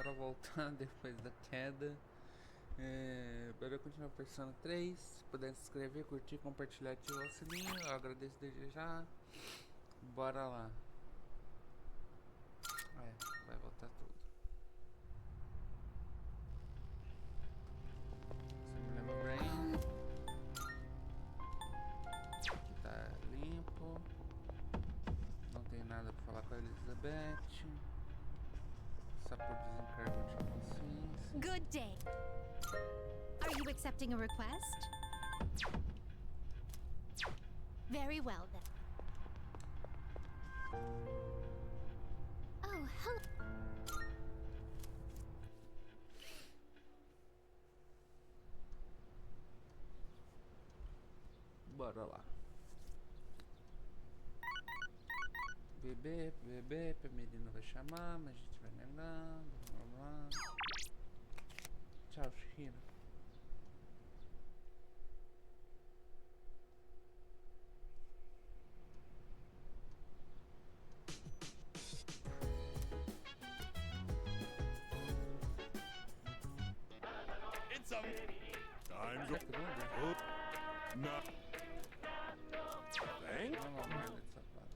bora voltar depois da queda. Bora continuar Persona 3. Se puder se inscrever, curtir, compartilhar, ativar o sininho, eu agradeço desde já. Bora lá. Vai voltar tudo. Você me lembra bem. Aqui tá limpo. Não tem nada pra falar com a Elizabeth. Só por desencargo de consciência. Good day. Are you accepting a request? Very well then. Oh, hello. Bora lá. Bebê, a menina vai chamar, mas a gente vai negar. Vamos lá. Tchau, Shihiro. It's time Será que não dá? No. Thank Não, não, merda de sapato.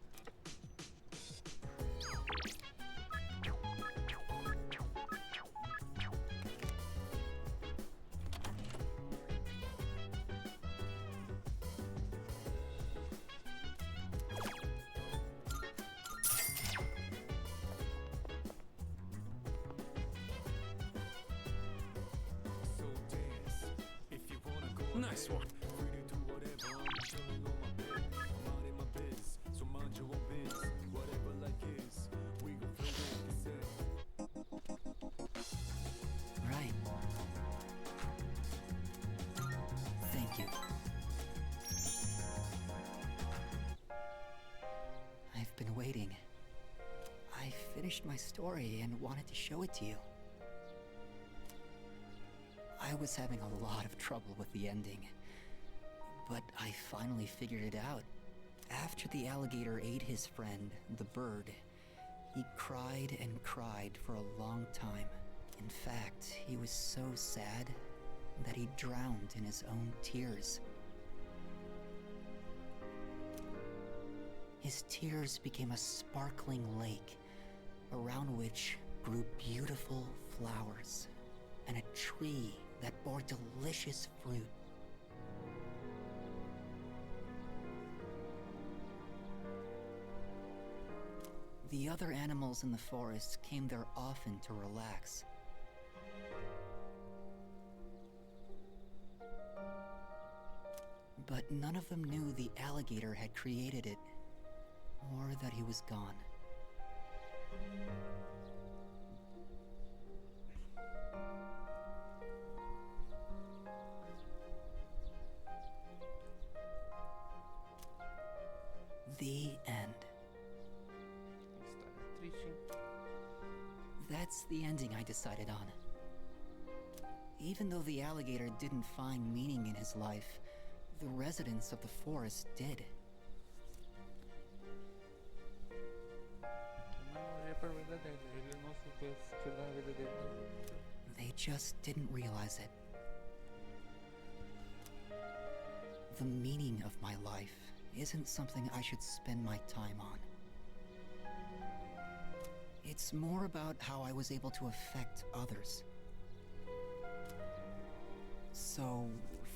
Nice one. Right. Thank you. I've been waiting. I finished my story and wanted to show it to you. I was having a lot of trouble with the ending, but I finally figured it out. After the alligator ate his friend, the bird, he cried and cried for a long time. In fact, he was so sad that he drowned in his own tears. His tears became a sparkling lake, around which grew beautiful flowers, and a tree that bore delicious fruit. The other animals in the forest came there often to relax. But none of them knew the alligator had created it, or that he was gone. The end. História triste, hein? That's the ending I decided on. Even though the alligator didn't find meaning in his life, the residents of the forest did. Não olhei pra vida dele, ele não se fez tirar a vida dele. They just didn't realize it. The meaning of my life isn't something I should spend my time on. It's more about how I was able to affect others. So,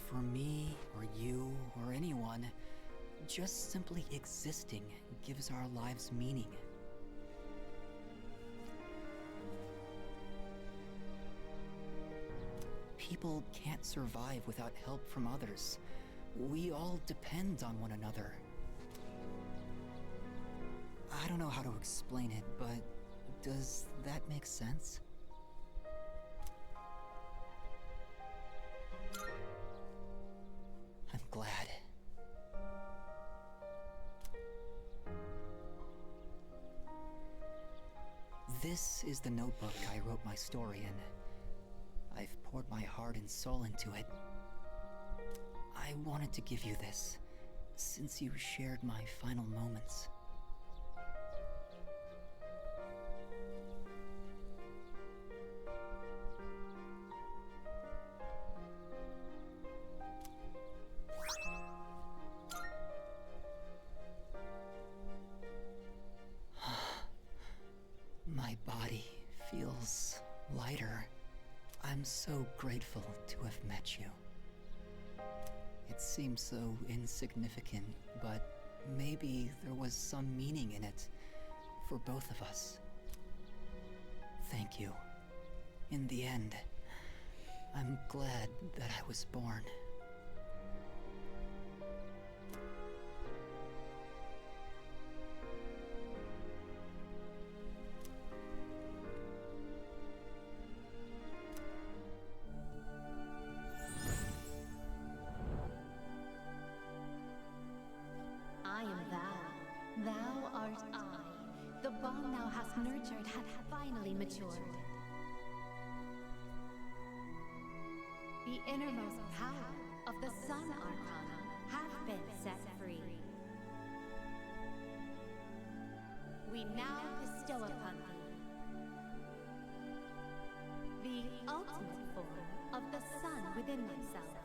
for me, or you, or anyone, just simply existing gives our lives meaning. People can't survive without help from others. We all depend on one another. I don't know how to explain it, but does that make sense? I'm glad. This is the notebook I wrote my story in. I've poured my heart and soul into it. I wanted to give you this, since you shared my final moments. writer, I'm so grateful to have met you. It seems so insignificant, but maybe there was some meaning in it for both of us. Thank you. In the end, I'm glad that I was born. I am thou. Thou art I. The bond thou hast nurtured hath finally matured. The innermost power of the Sun Arcana hath been set free. We now bestow upon thee the ultimate form of the sun within thyself.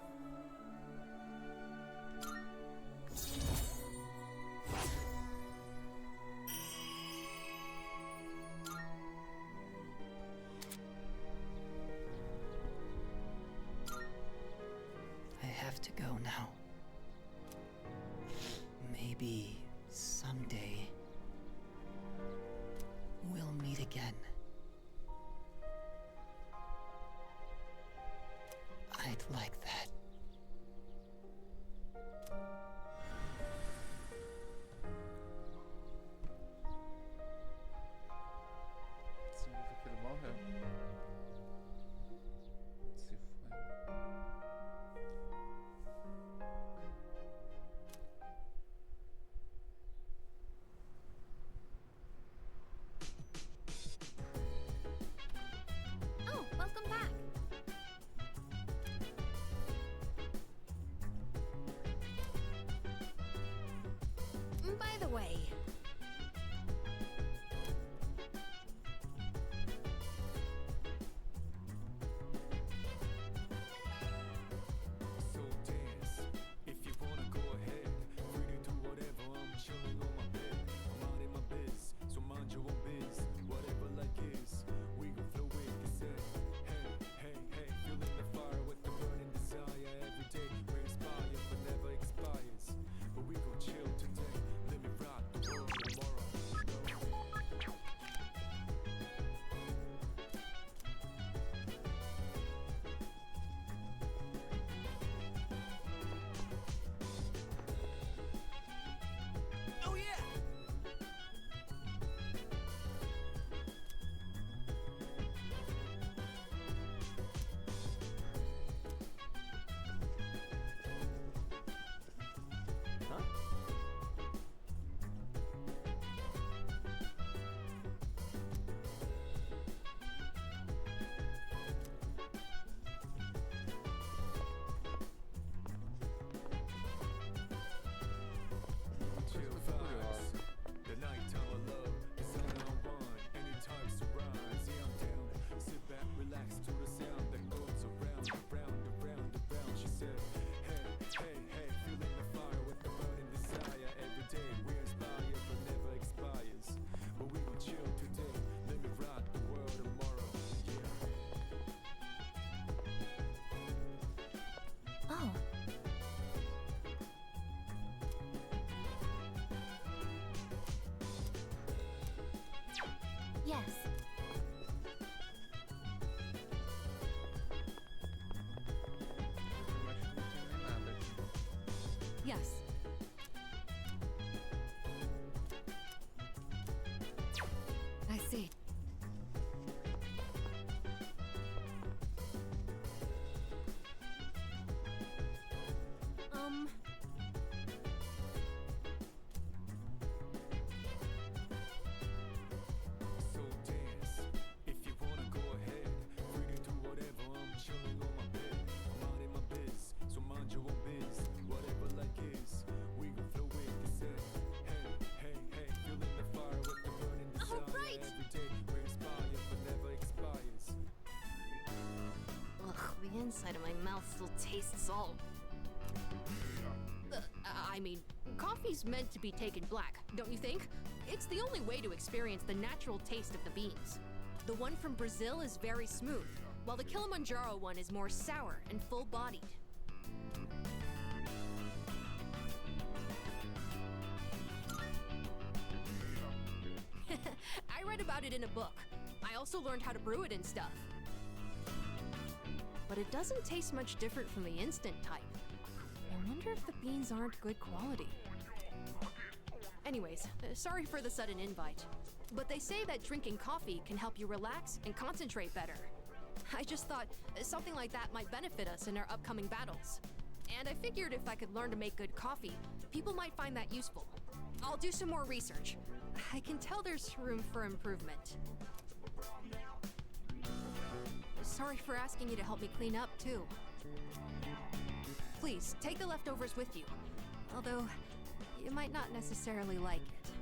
I have to go now. Maybe someday we'll meet again. I'd like that. Significa que ele morreu. Se foi. Oh, welcome back. By the way, So dance, if you wanna go ahead. Free to do whatever, I'm chilling on my bed. I'm out in my biz, so mind your own biz. Whatever life is, we gon' flow with the set. Hey, hey, hey, feeling the fire with the burning desire. Every day we're inspired, but never expires. But we gon' chill today, let me rock the world tomorrow. Oh yeah! Huh? Chill vibes, the nighttime of love, the sun on one, anytime surprise. Yeah, I'm down. Sit back, relax to the sound that goes around, around, around, around. She said, hey, hey, hey, feeling the fire with the burning desire. Every day we're inspired, but never expires. But we gon' chill today, let me rock the world tomorrow. Yeah. oh, yes. Eu acho que não tem nem nada aqui. Yes. I see. So dance, if you wanna go ahead. Free to do whatever, I'm chilling on my bed. I'm out in my biz, so mind your own biz. Whatever life is, we gon' flow with the set. Hey, hey, hey, feeling the fire with the burning desire. Alright. Every day we're inspired, but never expires. Ugh, the inside of my mouth still tastes salt. I mean, coffee's meant to be taken black, don't you think? It's the only way to experience the natural taste of the beans. The one from Brazil is very smooth, while the Kilimanjaro one is more sour and full-bodied. I read about it in a book. I also learned how to brew it and stuff. But it doesn't taste much different from the instant type. I wonder if the beans aren't good quality. Anyways, sorry for the sudden invite. But they say that drinking coffee can help you relax and concentrate better. I just thought something like that might benefit us in our upcoming battles. And I figured if I could learn to make good coffee, people might find that useful. I'll do some more research. I can tell there's room for improvement. Sorry for asking you to help me clean up, too. Please, take the leftovers with you. Although, you might not necessarily like it.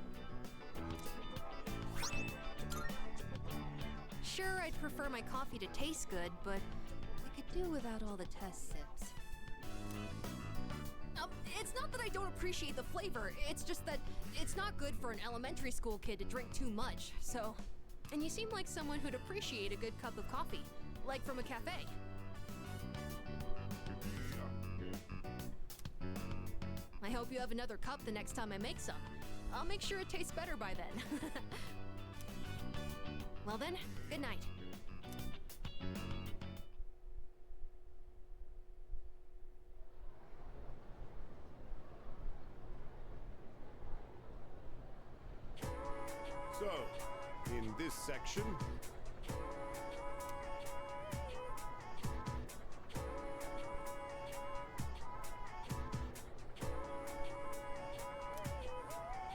Sure, I'd prefer my coffee to taste good, but I could do without all the test sips. It's not that I don't appreciate the flavor, it's just that it's not good for an elementary school kid to drink too much, so... And you seem like someone who'd appreciate a good cup of coffee, like from a cafe. I hope you have another cup the next time I make some. I'll make sure it tastes better by then. Well then, good night. So, in this section,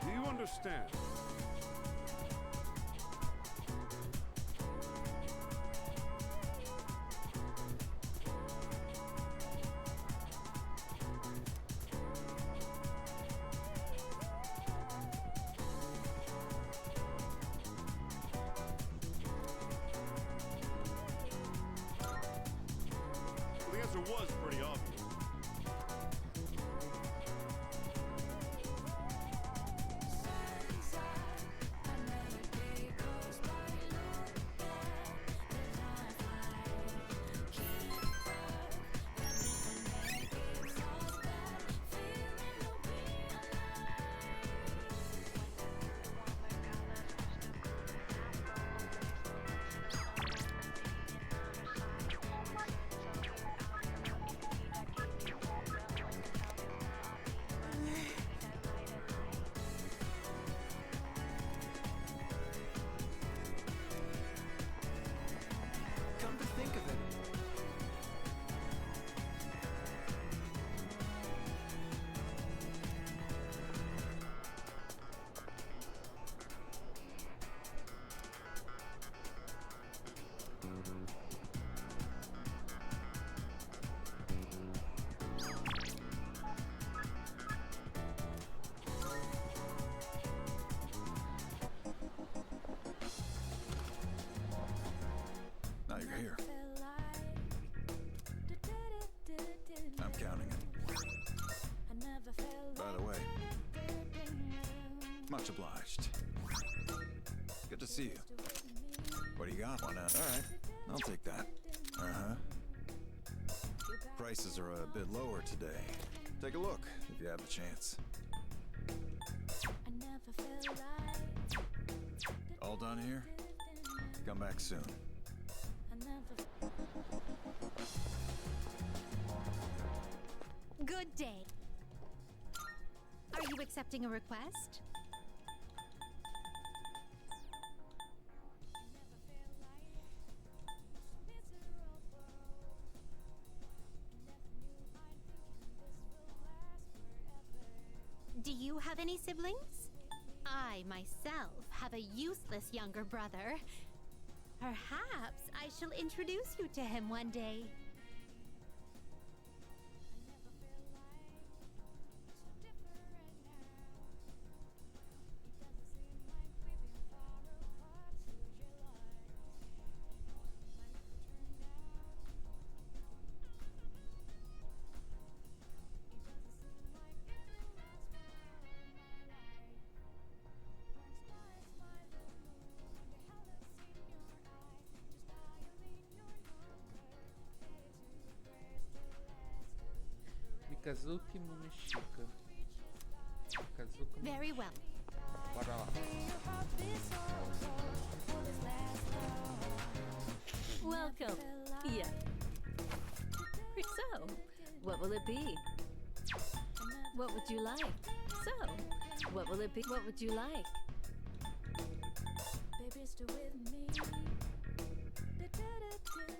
do you understand? The answer was pretty obvious. Come to think of it, now you're here. I'm counting it. By the way, much obliged. Good to see you. What do you got? Why not? All right, I'll take that. Uh-huh. Prices are a bit lower today. Take a look if you have the chance. All done here? Come back soon. Good day. Are you accepting a request? Do you have any siblings? I, myself, have a useless younger brother. Perhaps I shall introduce you to him one day. Kazuki Mumishika. Kazuki Very well. Bora lá. Welcome. Yeah. So, what will it be? What would you like? So, what will it be? What would you like?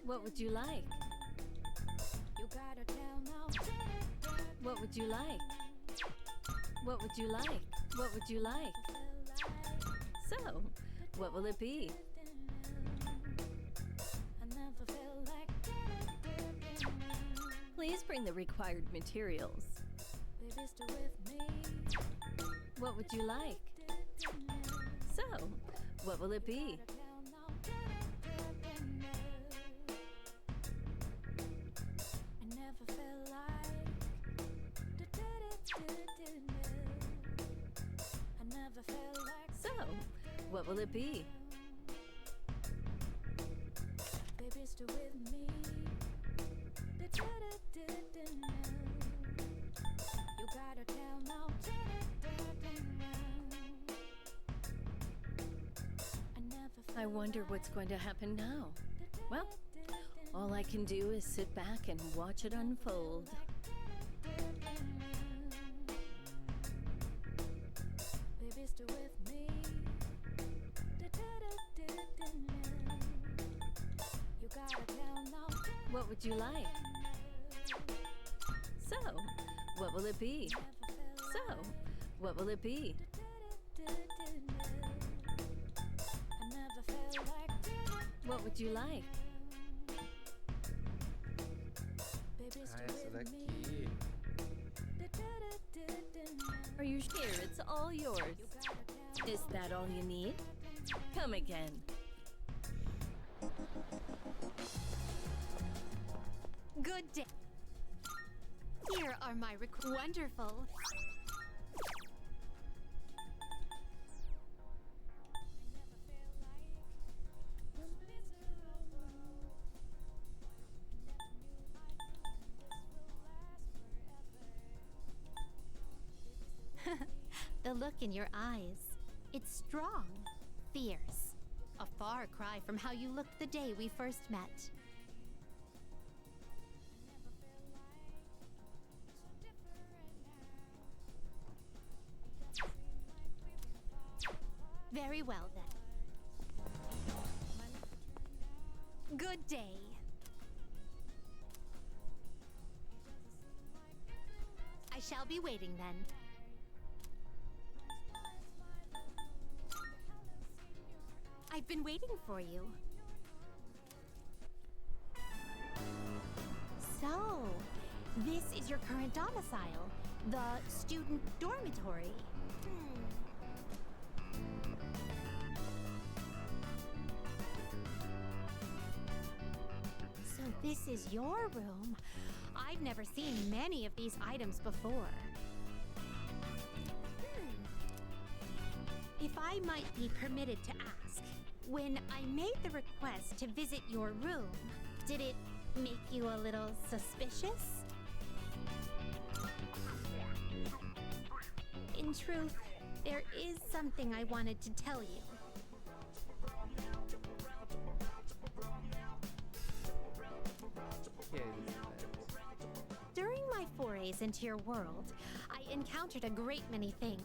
What would you like? What would you like? What would you like? What would you like? So, what will it be? Please bring the required materials. What would you like? So, what will it be? So, what will it be? I wonder what's going to happen now. Well, all I can do is sit back and watch it unfold. What would you like? So, what will it be? So, what will it be? What would you like? Essa daqui. Are you here? It's all yours. Is that all you need? Come again. Good day. Here are my wonderful. The look in your eyes. It's strong, fierce. A far cry from how you looked the day we first met. Very well then. Good day. I shall be waiting then. I've been waiting for you. So, this is your current domicile, the student dormitory. So this is your room. I've never seen many of these items before. If I might be permitted to ask, when I made the request to visit your room, did it make you a little suspicious? In truth, there is something I wanted to tell you. During my forays into your world, I encountered a great many things.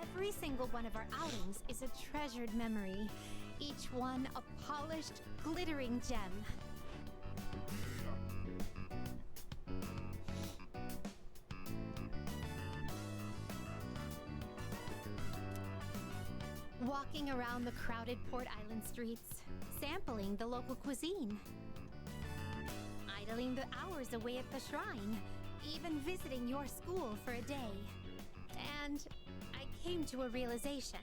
Every single one of our outings is a treasured memory, each one a polished, glittering gem. Walking around the crowded Port Island streets, sampling the local cuisine, idling the hours away at the shrine, even visiting your school for a day. And I came to a realization.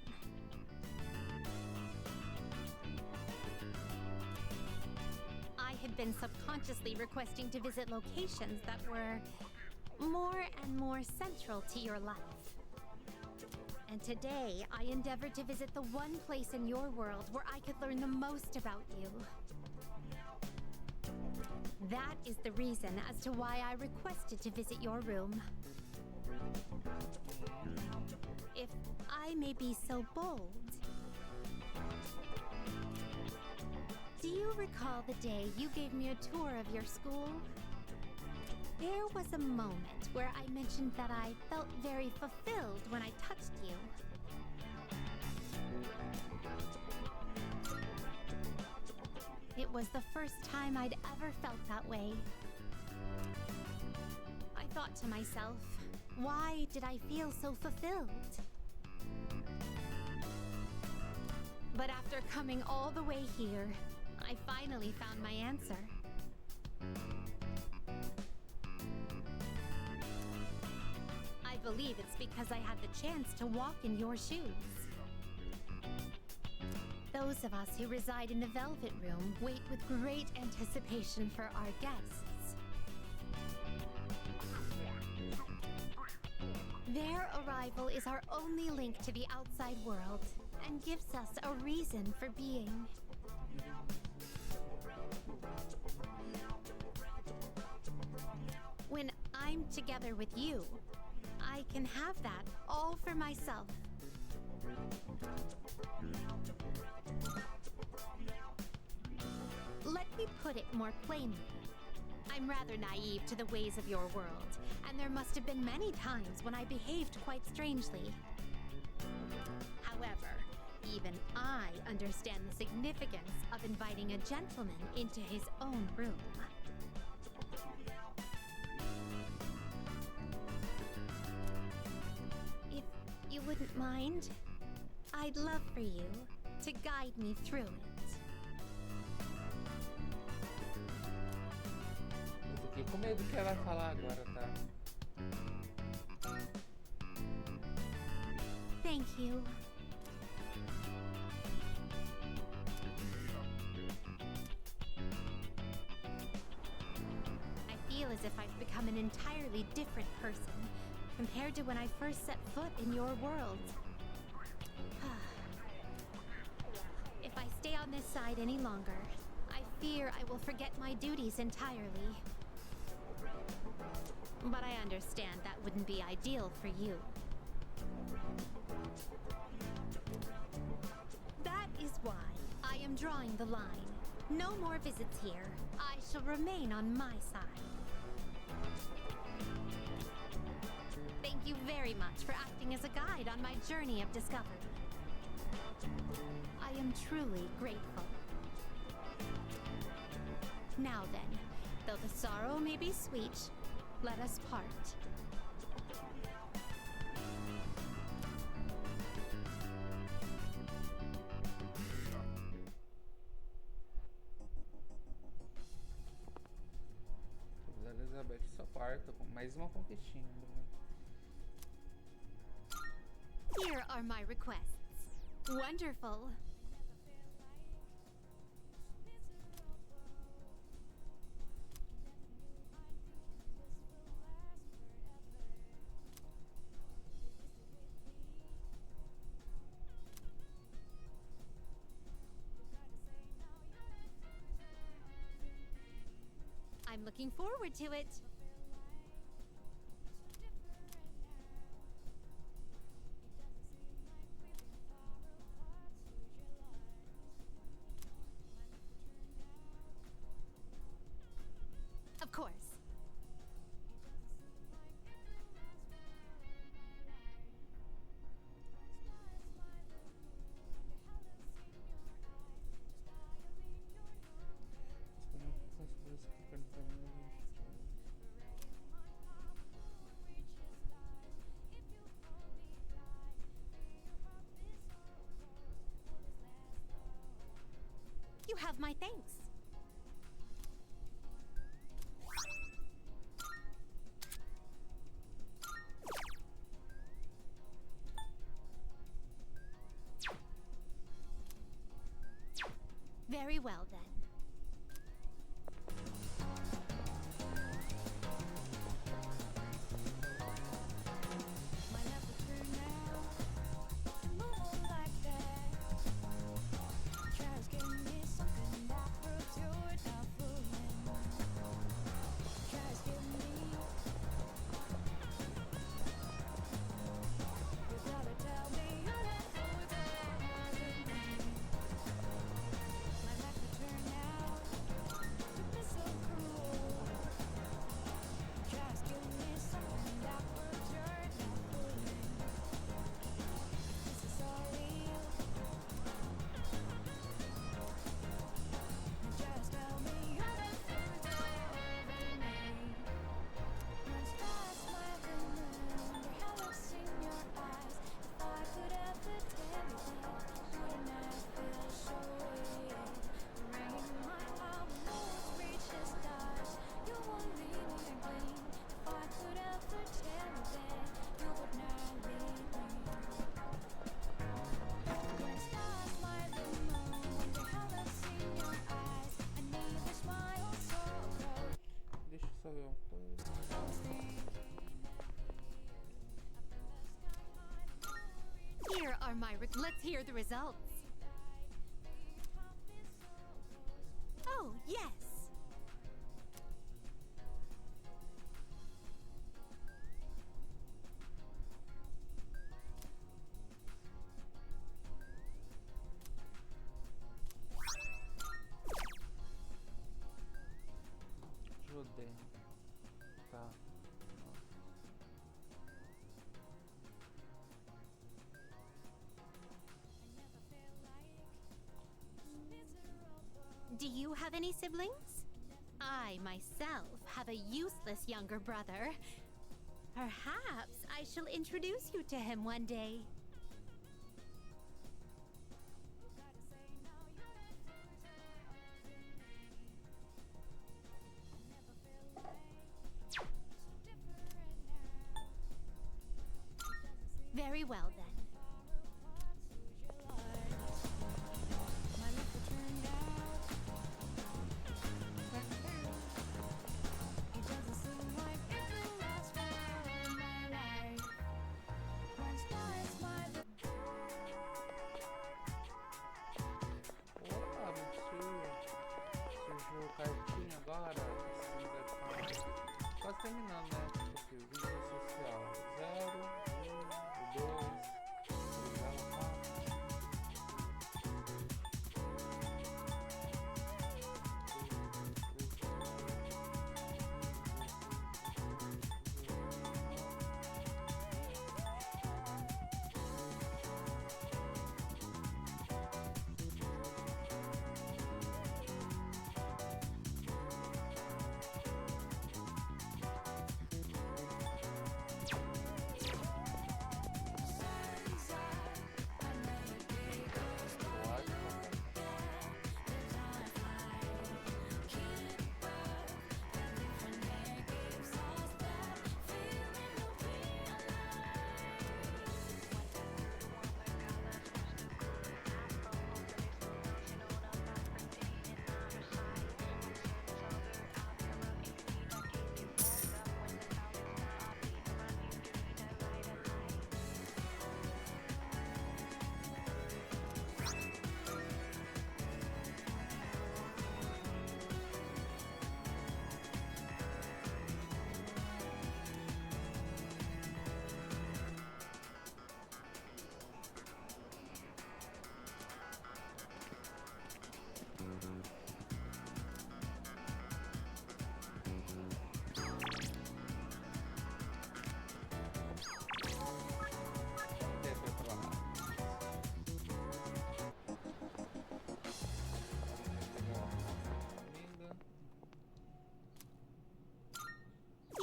I'd been subconsciously requesting to visit locations that were more and more central to your life. And today, I endeavored to visit the one place in your world where I could learn the most about you. That is the reason as to why I requested to visit your room. If I may be so bold, do you recall the day you gave me a tour of your school? There was a moment where I mentioned that I felt very fulfilled when I touched you. It was the first time I'd ever felt that way. I thought to myself, why did I feel so fulfilled? But after coming all the way here, I finally found my answer. I believe it's because I had the chance to walk in your shoes. Those of us who reside in the Velvet Room wait with great anticipation for our guests. Their arrival is our only link to the outside world and gives us a reason for being. When I'm together with you, I can have that all for myself. Let me put it more plainly. I'm rather naive to the ways of your world, and there must have been many times when I behaved quite strangely. However, even I understand the significance of inviting a gentleman into his own room. If you wouldn't mind, I'd love for you to guide me through it. Eu fiquei com medo que ela vai falar agora, tá? Thank you. I feel as if I've become an entirely different person compared to when I first set foot in your world. If I stay on this side any longer, I fear I will forget my duties entirely. But I understand that wouldn't be ideal for you. That is why I am drawing the line. No more visits here. I shall remain on my side. Thank you very much for acting as a guide on my journey of discovery. I am truly grateful. Now then, though the sorrow may be sweet, let us part. Elizabeth só parta com mais uma conquistinha. Here are my requests. Wonderful. I'm looking forward to it. Of course. You have my thanks. Very well then. Let's hear the results. Oh, yes. Ajudem. Tá. Do you have any siblings? I, myself, have a useless younger brother. Perhaps I shall introduce you to him one day. Very well, then. Opa, mentira. Surgiu cartinha agora. Quase terminando, né? Porque vínculo social 0, 1, 2, 3.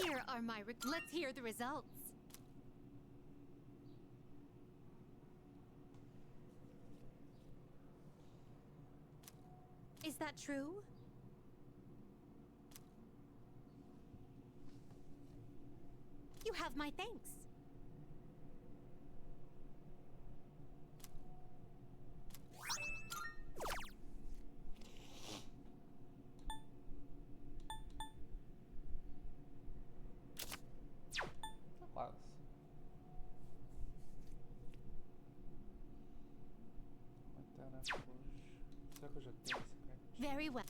Here are my Let's hear the results. Is that true? You have my thanks. quase. Matar a coxa. Será que eu já tenho essa cartinha? Very well.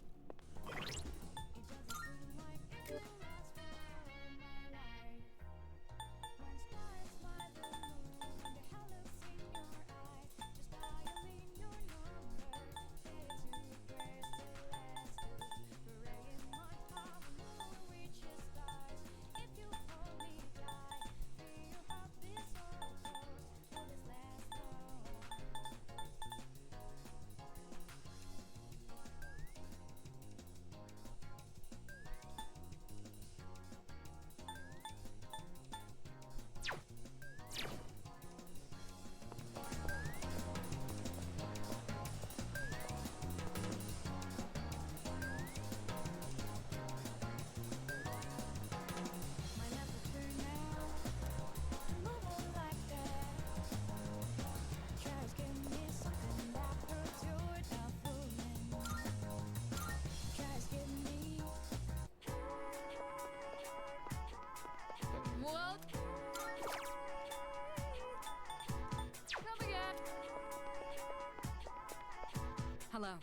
Hello.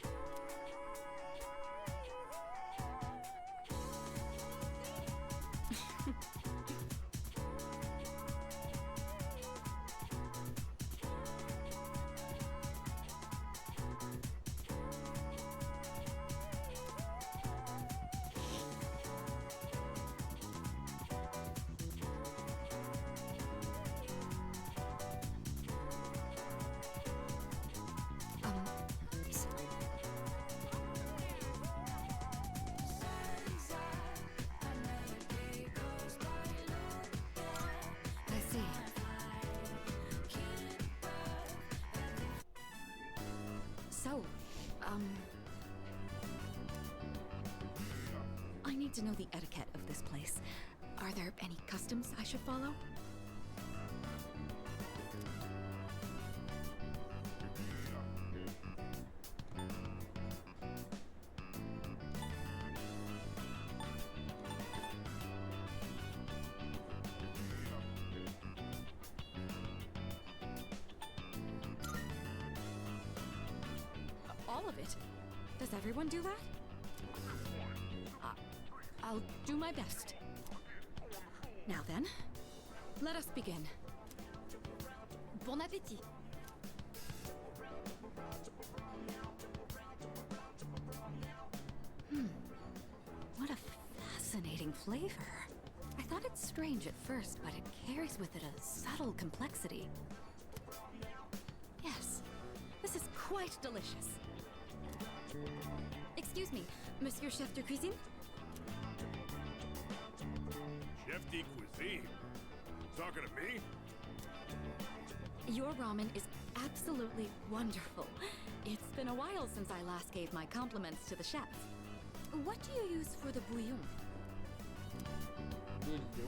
S- I see. So, I need to know the etiquette of this place. Are there any customs I should follow? All of it? Does everyone do that? I'll do my best. Now then, let us begin. Bon appétit. What a fascinating flavor. I thought it strange at first, but it carries with it a subtle complexity. Yes, this is quite delicious. Excuse me, Monsieur Chef de Cuisine? Chef de cuisine? Talking to me? Your ramen is absolutely wonderful. It's been a while since I last gave my compliments to the chef. What do you use for the bouillon?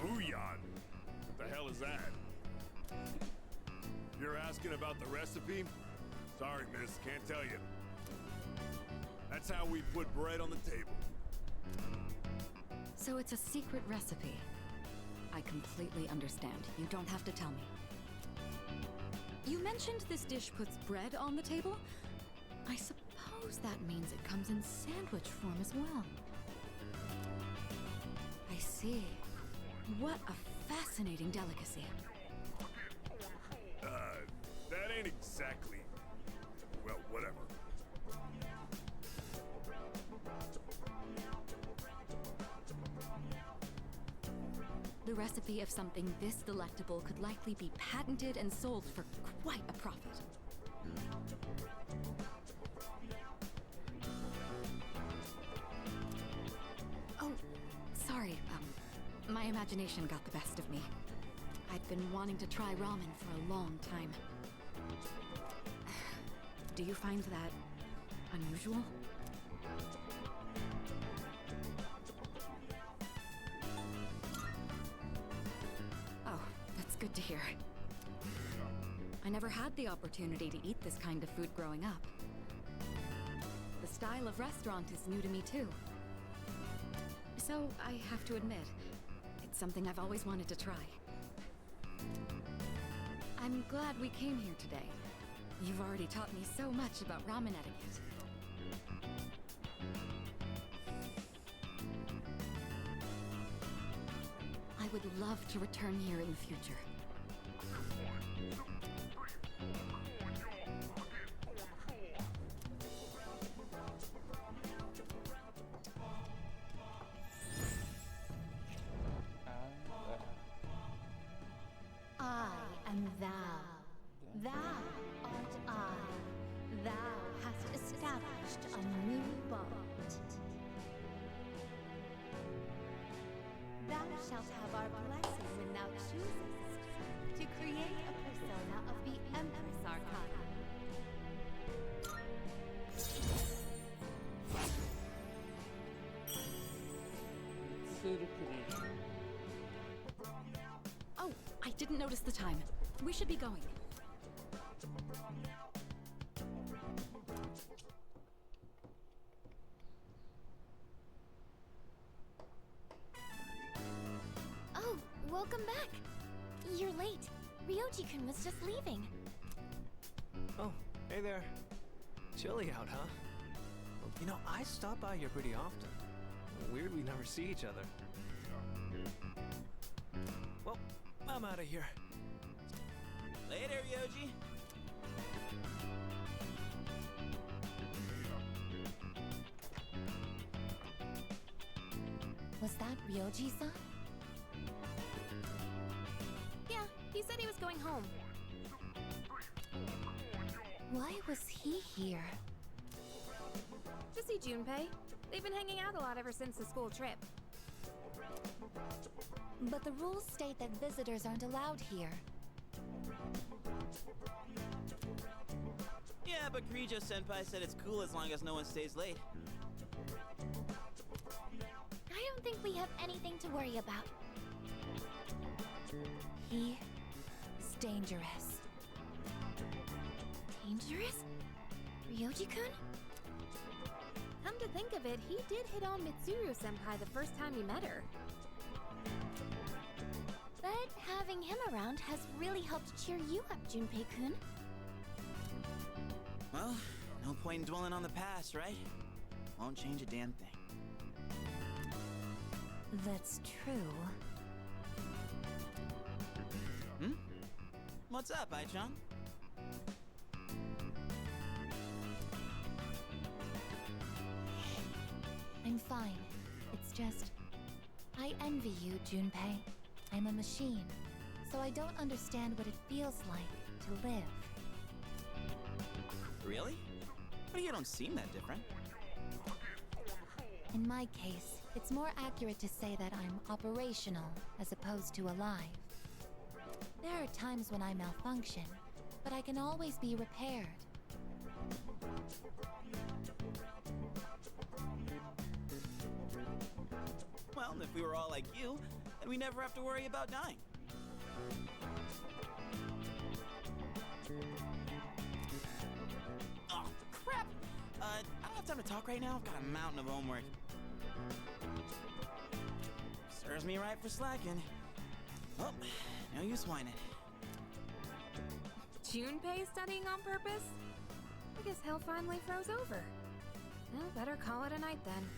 Bouillon? What the hell is that? You're asking about the recipe? Sorry, miss, can't tell you. That's how we put bread on the table. So it's a secret recipe. I completely understand. You don't have to tell me. You mentioned this dish puts bread on the table? I suppose that means it comes in sandwich form as well. I see. What a fascinating delicacy. That ain't exactly... Well, whatever. The recipe of something this delectable could likely be patented and sold for quite a profit. Oh, sorry, my imagination got the best of me. I've been wanting to try ramen for a long time. Do you find that unusual? Oh, that's good to hear. I never had the opportunity to eat this kind of food growing up. The style of restaurant is new to me too. So I have to admit, it's something I've always wanted to try. I'm glad we came here today. You've already taught me so much about ramen etiquette. I would love to return here in the future. I am thou. Thou art I. Thou hast established a new bond. Thou shalt have our blessing when thou choosest to create a persona of the Empress Arcana. Oh, I didn't notice the time. We should be going. Oh, welcome back. You're late. Ryoji-kun was just leaving. Oh, hey there. Chilly out, huh? You know, I stop by here pretty often. Weird we never see each other. Well, I'm out of here. Later, Ryoji. Was that Ryoji-san? Yeah, he said he was going home. Why was he here? To see Junpei. They've been hanging out a lot ever since the school trip. But the rules state that visitors aren't allowed here. Yeah, but Kirijo-senpai said it's cool as long as no one stays late. I don't think we have anything to worry about. He is dangerous. Dangerous? Ryoji-kun? Come to think of it, he did hit on Mitsuru-senpai the first time he met her. But having him around has really helped cheer you up, Junpei-kun. Well, no point in dwelling on the past, right? Won't change a damn thing. That's true. Hmm? What's up, Ai-chan? I'm fine. It's just... I envy you, Junpei. I'm a machine, so I don't understand what it feels like to live. Really? But you don't seem that different. In my case, it's more accurate to say that I'm operational as opposed to alive. There are times when I malfunction, but I can always be repaired. Well, if we were all like you, then we never have to worry about dying. Oh, crap! I don't have time to talk right now. I've got a mountain of homework. Serves me right for slacking. Well, no use whining. Junpei studying on purpose? I guess hell finally froze over. Well, better call it a night then.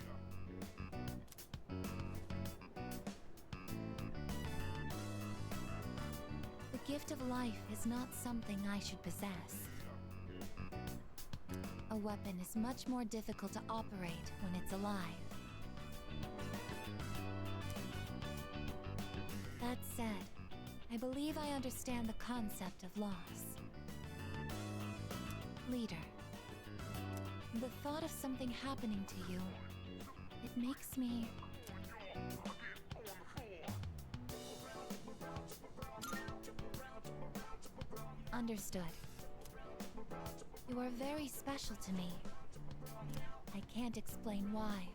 The gift of life is not something I should possess. A weapon is much more difficult to operate when it's alive. That said, I believe I understand the concept of loss. Leader, the thought of something happening to you, it makes me... Understood. You are very special to me. I can't explain why,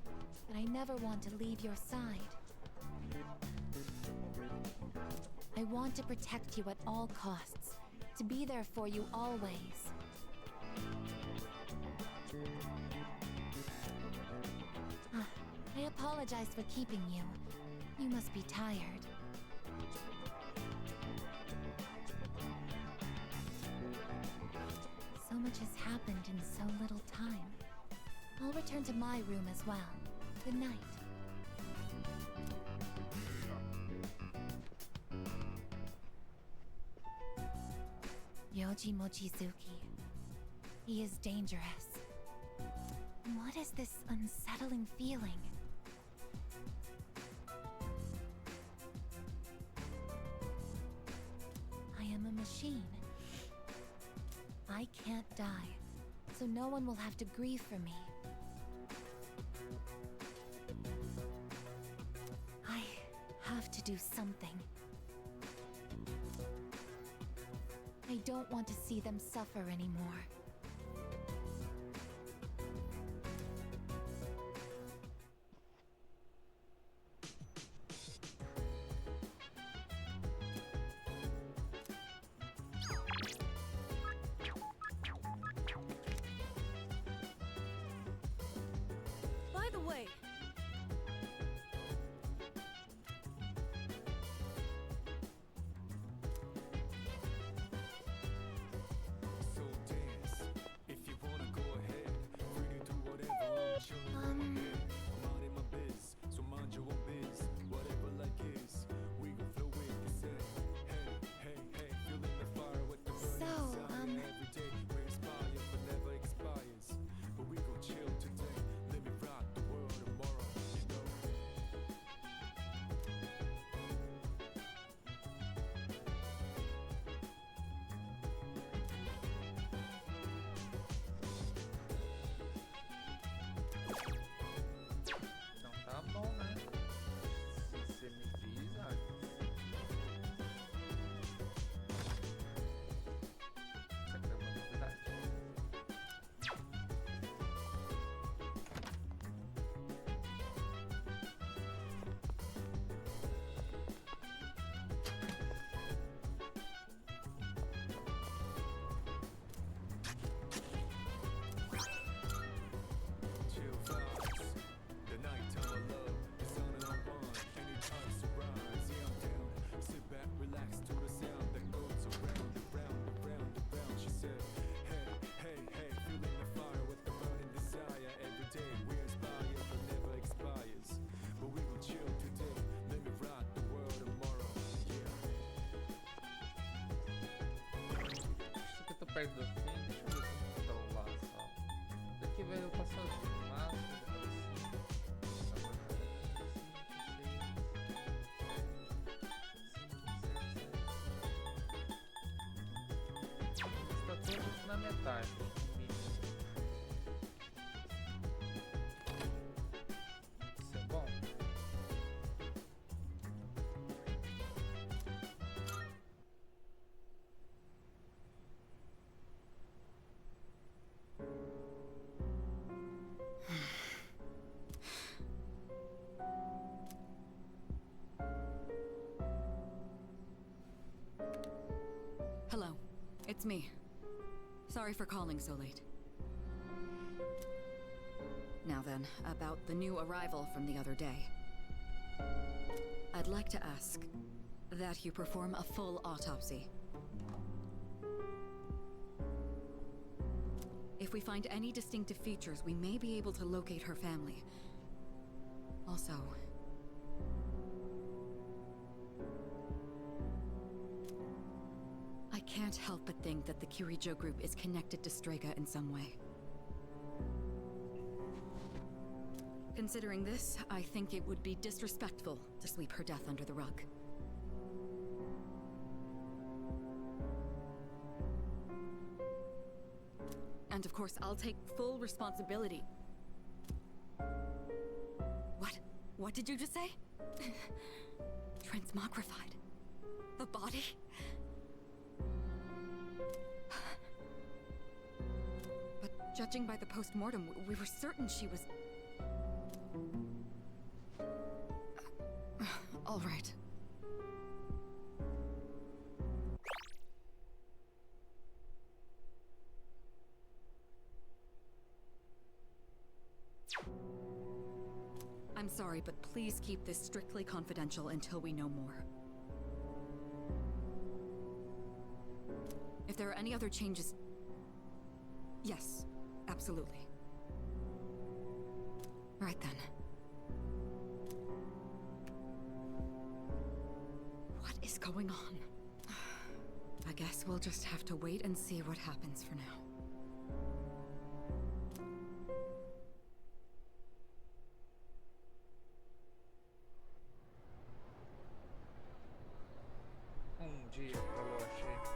but I never want to leave your side. I want to protect you at all costs, to be there for you always. I apologize for keeping you. You must be tired. So much has happened in so little time. I'll return to my room as well. Good night. Yoji Mochizuki. He is dangerous. What is this unsettling feeling? I am a machine. I can't die, so no one will have to grieve for me. I have to do something. I don't want to see them suffer anymore. By the way, So dance, perto do fim. Deixa eu ver como tá o laço, ó. Daqui vai eu passando o laço. Está tudo na metade. Isso é bom. Hello, it's me. Sorry for calling so late. Now then, about the new arrival from the other day. I'd like to ask that you perform a full autopsy. If we find any distinctive features, we may be able to locate her family. Also, I can't help but think that the Kirijo group is connected to Strega in some way. Considering this, I think it would be disrespectful to sweep her death under the rug. And of course, I'll take full responsibility. What? What did you just say? Transmogrified? The body? But judging by the post-mortem, we were certain she was... All right. I'm sorry, but please keep this strictly confidential until we know more. If there are any other changes... Yes, absolutely. Right then. What is going on? I guess we'll just have to wait and see what happens for now. Dia pra Roxinha.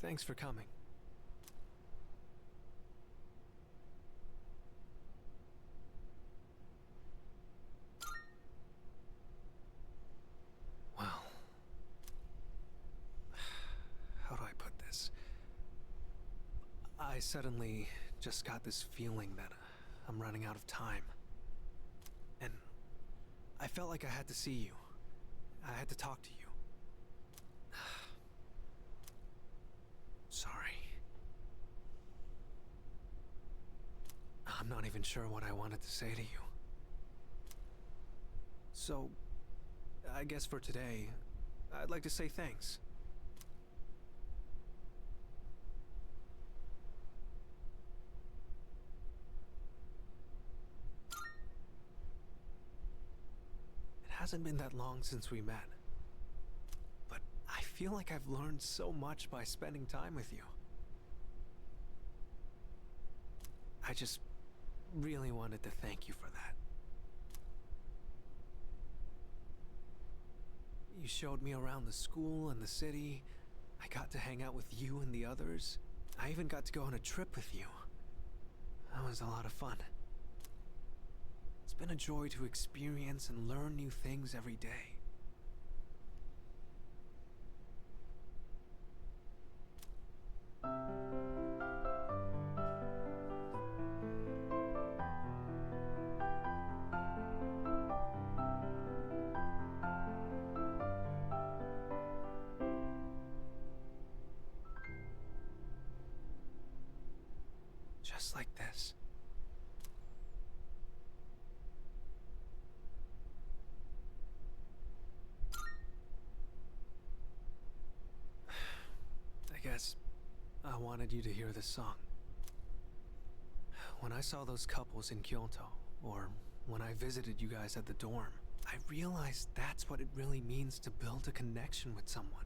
Thanks for coming. Well, how do I put this? I suddenly just got this feeling that I'm running out of time. And I felt like I had to see you. I had to talk to you. Sorry. not even sure what I wanted to say to you. So, I guess for today, I'd like to say thanks. It hasn't been that long since we met, but I feel like I've learned so much by spending time with you. I just really wanted to thank you for that. You showed me around the school and the city. I got to hang out with you and the others. I even got to go on a trip with you. That was a lot of fun. It's been a joy to experience and learn new things every day. Just like this. I guess I wanted you to hear this song. When I saw those couples in Kyoto, or when I visited you guys at the dorm, I realized that's what it really means to build a connection with someone.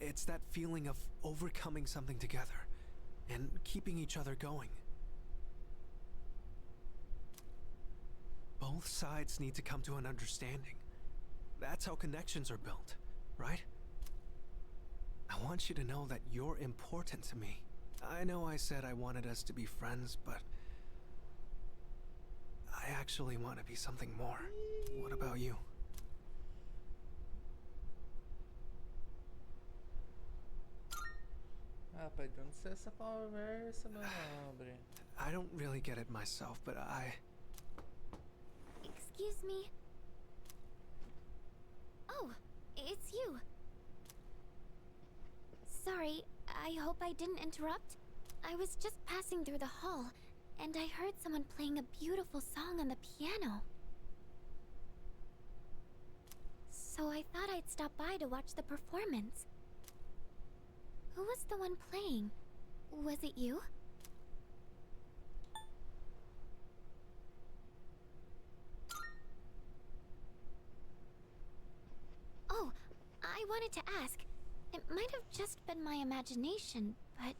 It's that feeling of overcoming something together and keeping each other going. Both sides need to come to an understanding. That's how connections are built, right? I want you to know that you're important to me. I know I said I wanted us to be friends, but I actually want to be something more. What about you? Rapaz, de onde sai essa conversa, meu nobre? I don't really get it myself, but Excuse me. Oh, it's you. Sorry, I hope I didn't interrupt. I was just passing through the hall, and I heard someone playing a beautiful song on the piano. So I thought I'd stop by to watch the performance. Who was the one playing? Was it you? Oh, I wanted to ask. It might have just been my imagination, but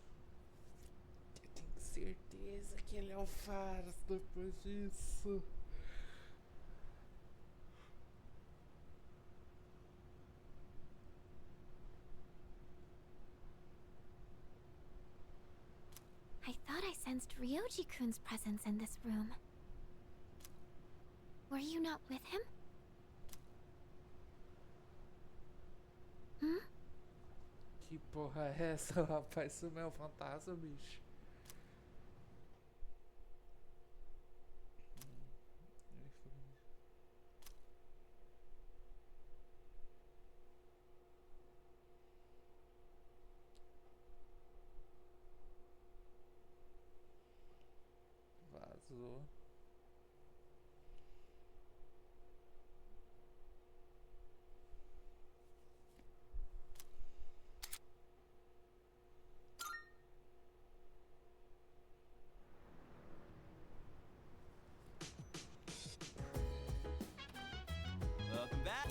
Eu tenho certeza que ele é um farsa depois disso. I thought I sensed Ryoji-kun's presence in this room. Were you not with him? Hmm? Que porra é essa, rapaz? Isso não é um fantasma, bicho. Vazou. Welcome back.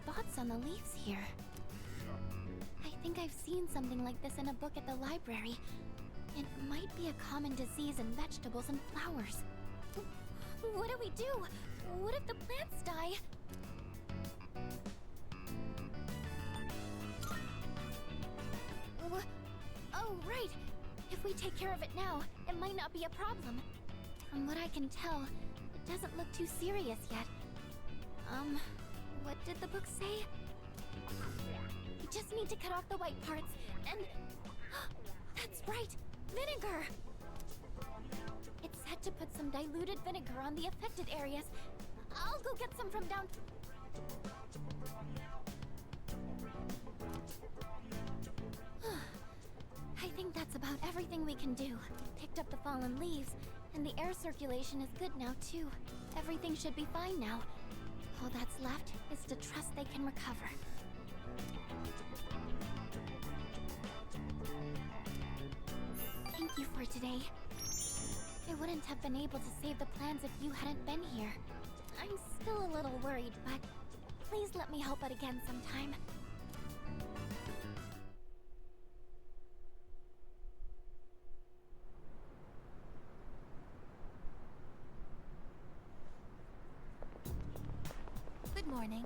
spots on the leaves here. I think I've seen something like this in a book at the library. It might be a common disease in vegetables and flowers. What do we do? What if the plants die? Oh, right. If we take care of it now, it might not be a problem. From what I can tell, it doesn't look too serious yet. What did the book say? We just need to cut off the white parts and... That's right! Vinegar! It said to put some diluted vinegar on the affected areas. I'll go get some from down... I think that's about everything we can do. Picked up the fallen leaves, and the air circulation is good now, too. Everything should be fine now. All that's left is to trust they can recover. Thank you for today. I wouldn't have been able to save the plans if you hadn't been here. I'm still a little worried, but please let me help out again sometime. Good morning.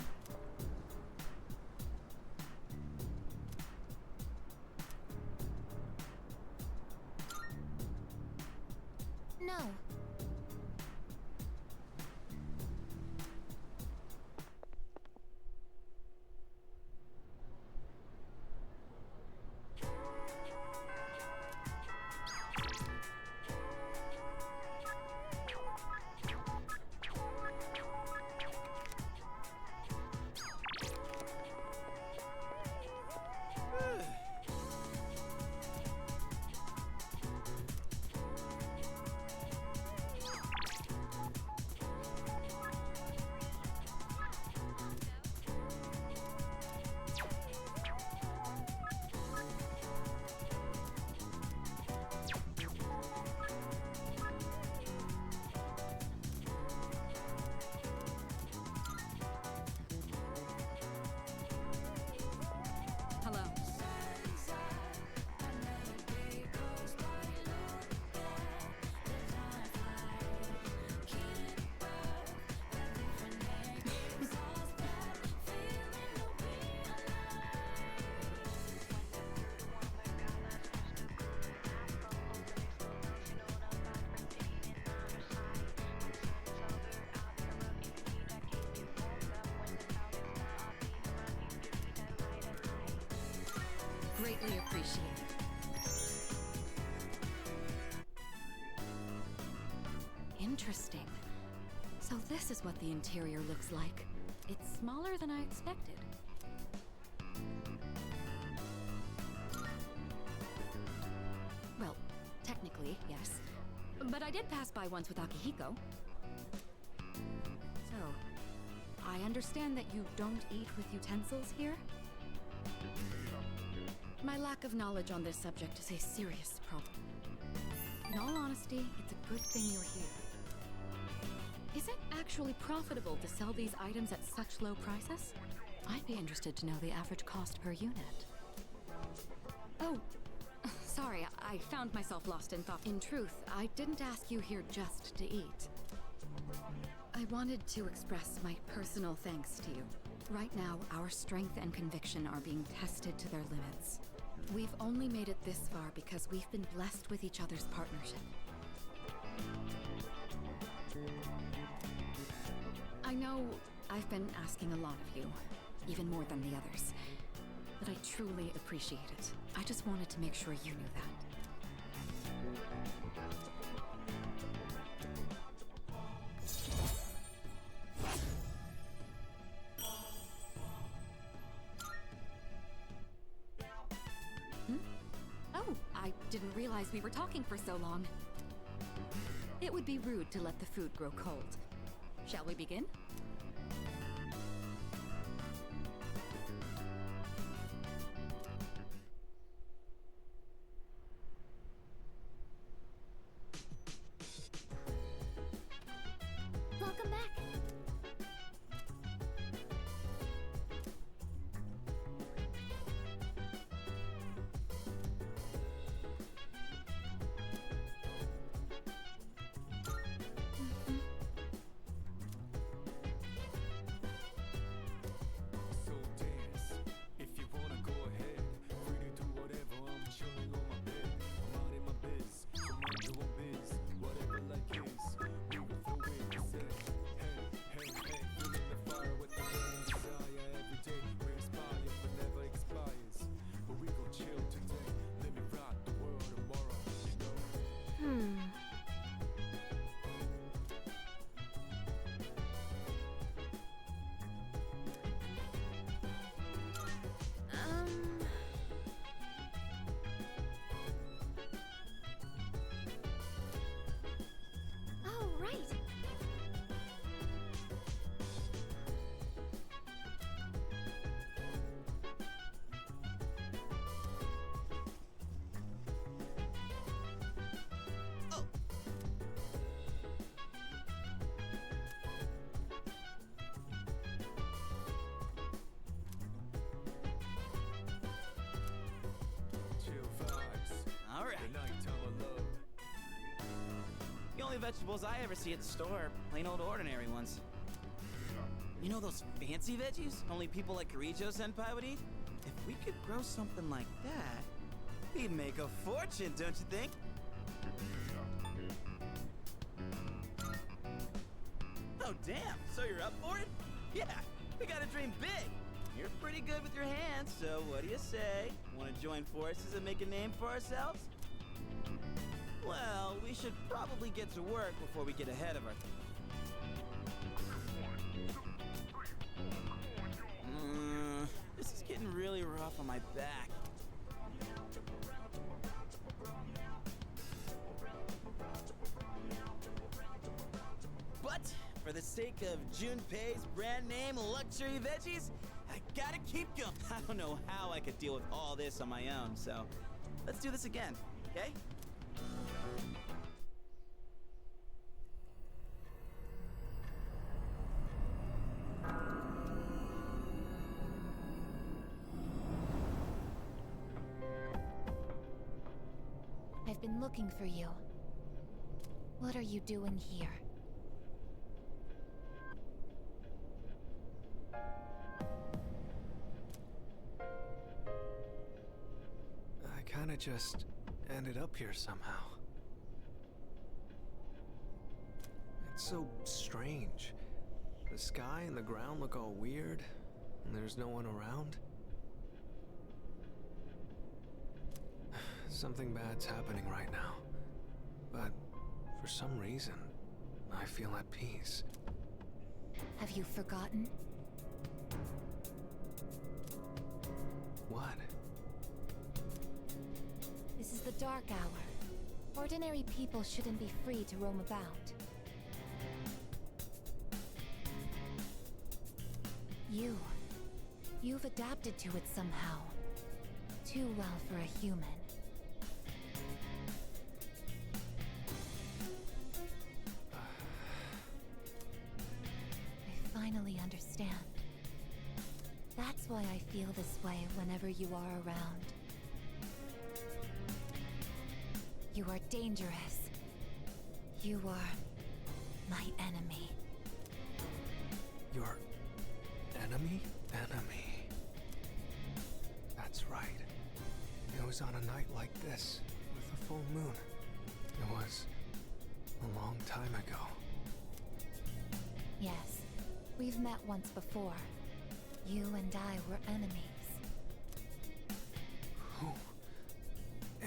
No. Greatly appreciated. Interesting. So this is what the interior looks like. It's smaller than I expected. Well, technically, yes. But I did pass by once with Akihiko. So, I understand that you don't eat with utensils here? My lack of knowledge on this subject is a serious problem. In all honesty, it's a good thing you're here. Is it actually profitable to sell these items at such low prices? I'd be interested to know the average cost per unit. Oh, sorry, I found myself lost in thought. In truth, I didn't ask you here just to eat. I wanted to express my personal thanks to you. Right now, our strength and conviction are being tested to their limits. We've only made it this far because we've been blessed with each other's partnership. I know I've been asking a lot of you, even more than the others, but I truly appreciate it. I just wanted to make sure you knew that. Oh, I didn't realize we were talking for so long. It would be rude to let the food grow cold. Shall we begin? Welcome back. All right. The nighttime of love. The only vegetables I ever see at the store are plain old ordinary ones. You know those fancy veggies only people like Kirijo-senpai would eat? If we could grow something like that, we'd make a fortune, don't you think? Oh, damn. So you're up for it? Yeah, we gotta dream big. You're pretty good with your hands, so what do you say? Want to join forces and make a name for ourselves? Well, we should probably get to work before we get ahead of our... This is getting really rough on my back. But for the sake of Junpei's brand name luxury veggies, I gotta keep going. I don't know how I could deal with all this on my own, so let's do this again, okay? I've been looking for you. What are you doing here? I kinda just ended up here somehow. It's so strange. The sky and the ground look all weird, and there's no one around. Something bad's happening right now. But for some reason, I feel at peace. Have you forgotten? What? This is the dark hour. Ordinary people shouldn't be free to roam about. You've adapted to it somehow. Too well for a human. I finally understand. That's why I feel this way whenever you are around. You are dangerous. You are my enemy. Your enemy? Enemy. That's right. It was on a night like this, with a full moon. It was a long time ago. Yes, we've met once before. You and I were enemies. Who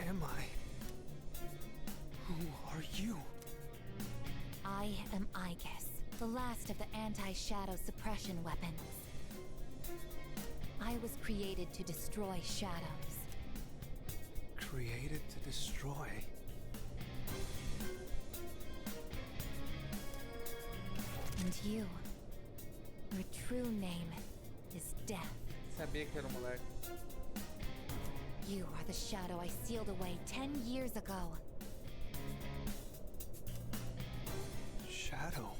am I? Who are you? I am Aegis, the last of the anti-shadow suppression weapons. I was created to destroy shadows. Created to destroy? And you, your true name is Death. Sabia que era um moleque. You are the shadow I sealed away 10 years ago. Shadow?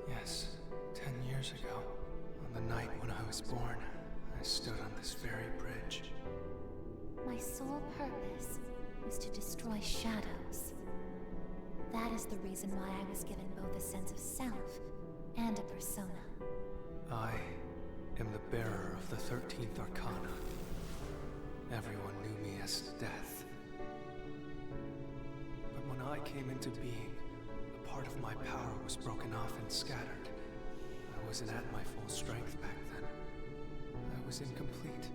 Yes, 10 years ago, on the night when I was born, I stood on this very bridge. My sole purpose was to destroy shadows. That is the reason why I was given both a sense of self and a persona. I am the bearer of the 13th Arcana. Everyone knew me as Death. But when I came into being, a part of my power was broken off and scattered. I wasn't at my full strength back then. I was incomplete.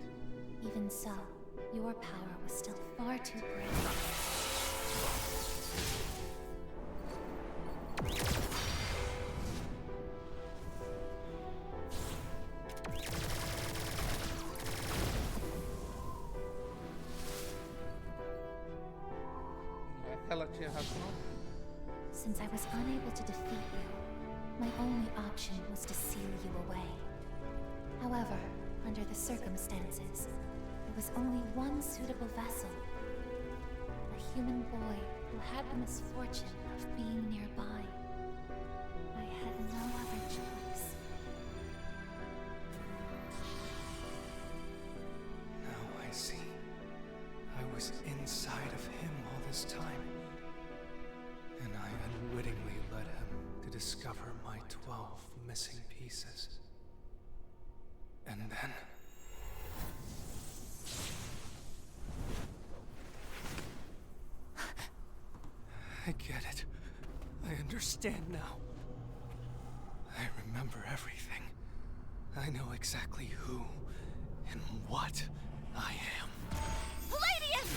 Even so, your power was still far too great. Ela tinha razão. Since I was unable to defeat you, my only option was to seal you away. However, under the circumstances, there was only one suitable vessel. A human boy who had the misfortune of being nearby. I had no other choice. Now I see. I was inside of him all this time. And I unwittingly led him to discover my 12 missing pieces. And then... I get it. I understand now. I remember everything. I know exactly who and what I am. Palladium!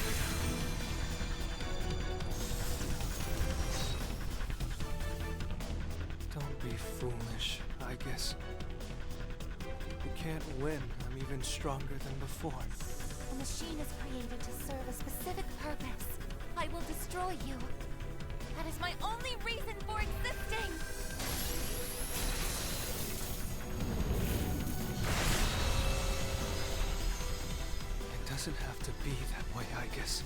Don't be foolish, I guess. You can't win. I'm even stronger than before. The machine is created to serve a specific purpose. I will destroy you. That is my only reason for existing! It doesn't have to be that way, I guess.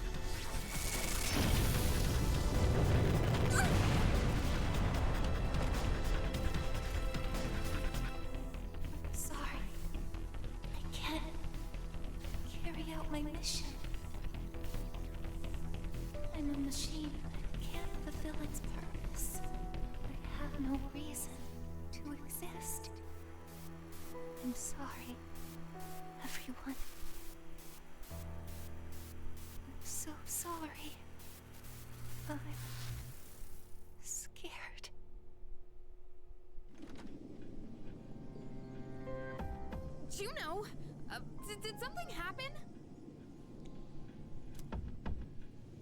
Sorry. I can't carry out my mission. I'm a machine that can't fulfill its purpose. I have no reason to exist. I'm sorry, everyone. I'm so sorry. I'm scared. Juno, did something happen?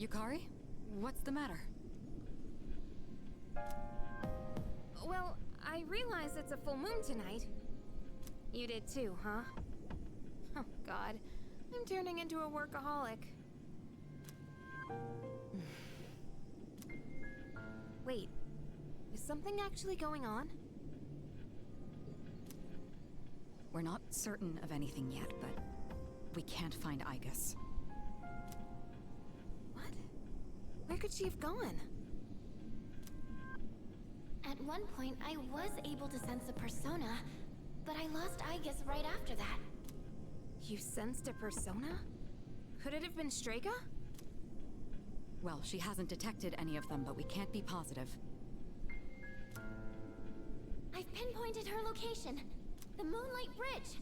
Yukari? What's the matter? Well, I realize it's a full moon tonight. You did too, huh? Oh, God. I'm turning into a workaholic. Wait, is something actually going on? We're not certain of anything yet, but we can't find Igus. What? Where could she have gone? At one point, I was able to sense a persona, but I lost Igus right after that. You sensed a persona? Could it have been Strega? Well, she hasn't detected any of them, but we can't be positive. I've pinpointed her location. The Moonlight Bridge.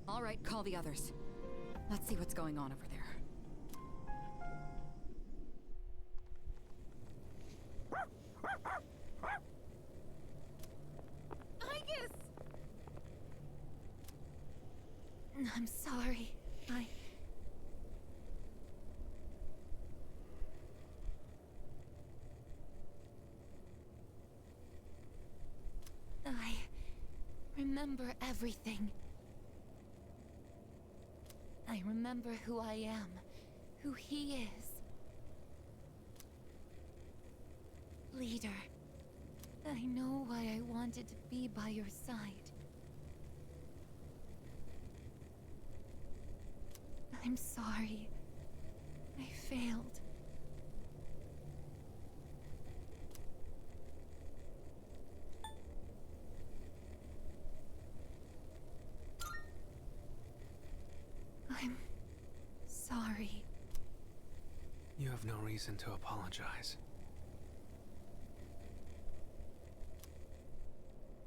All right, call the others. Let's see what's going on over there. Igus! I'm sorry. I remember everything. I remember who I am, who he is. Leader, I know why I wanted to be by your side. I'm sorry. I failed. I'm sorry. You have no reason to apologize.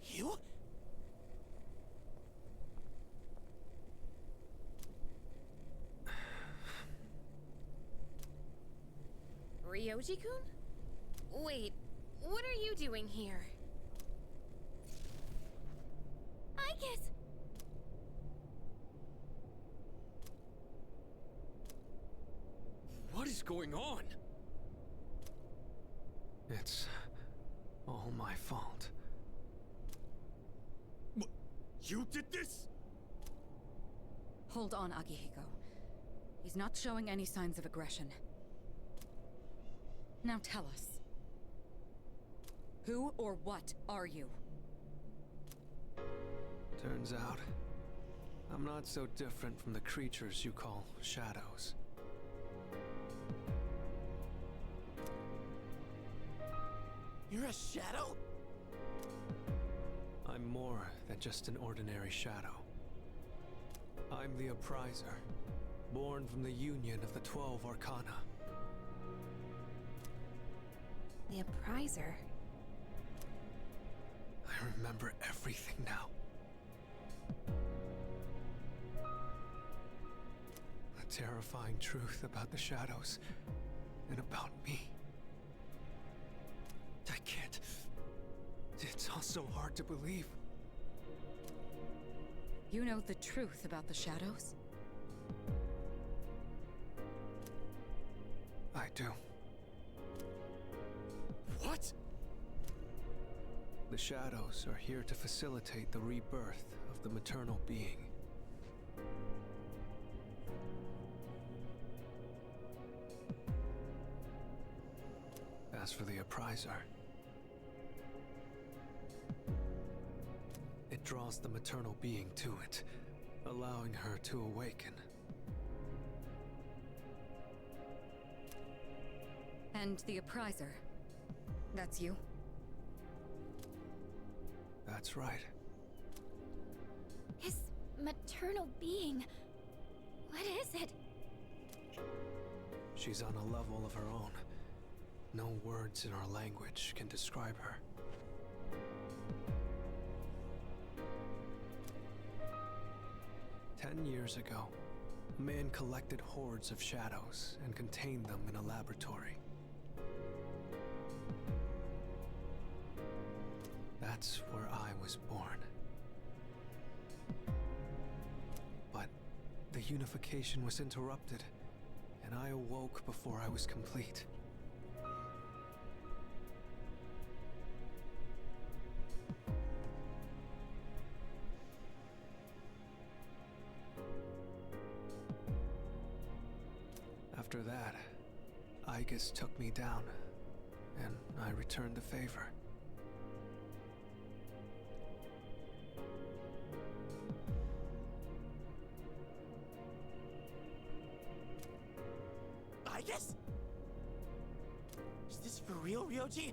You? Ryoji-kun? Wait, what are you doing here? Igus! What is going on? It's all my fault. You did this? Hold on, Akihiko. He's not showing any signs of aggression. Now tell us, Who or what are you? Turns out, I'm not so different from the creatures you call shadows. You're a shadow? I'm more than just an ordinary shadow. I'm the Appriser, born from the union of the 12 Arcana. The Appriser? I remember everything now. The terrifying truth about the shadows and about me. I can't. It's all so hard to believe. You know the truth about the shadows? I do. What? The shadows are here to facilitate the rebirth of the maternal being. As for the Appriser, it draws the maternal being to it, allowing her to awaken. And the Appriser. That's you? That's right. His maternal being. What is it? She's on a level of her own. No words in our language can describe her. Ten years ago, a man collected hordes of shadows and contained them in a laboratory. That's where I was born. But the unification was interrupted, and I awoke before I was complete. After that, Aegis took me down, and I returned the favor. Aegis? Is this for real, Ryoji?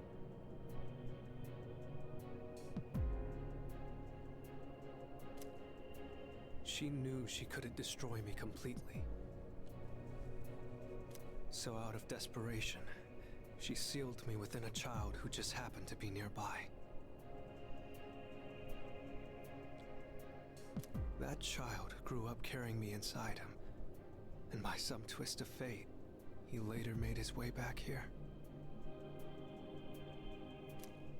She knew she couldn't destroy me completely. So out of desperation, she sealed me within a child who just happened to be nearby. That child grew up carrying me inside him, and by some twist of fate, he later made his way back here.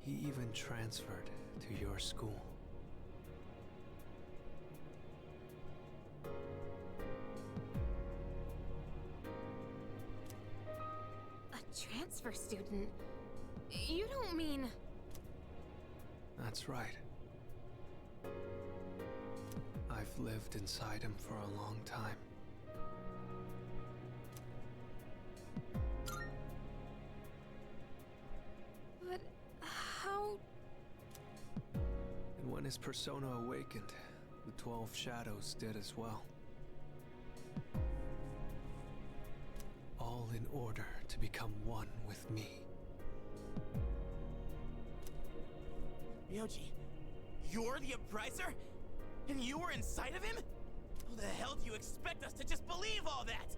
He even transferred to your school. Transfer student? You don't mean... That's right. I've lived inside him for a long time. But how... And when his persona awakened, the 12 shadows did as well. All in order to become one with me. Ryoji, you're the Appriser? And you were inside of him? How the hell do you expect us to just believe all that?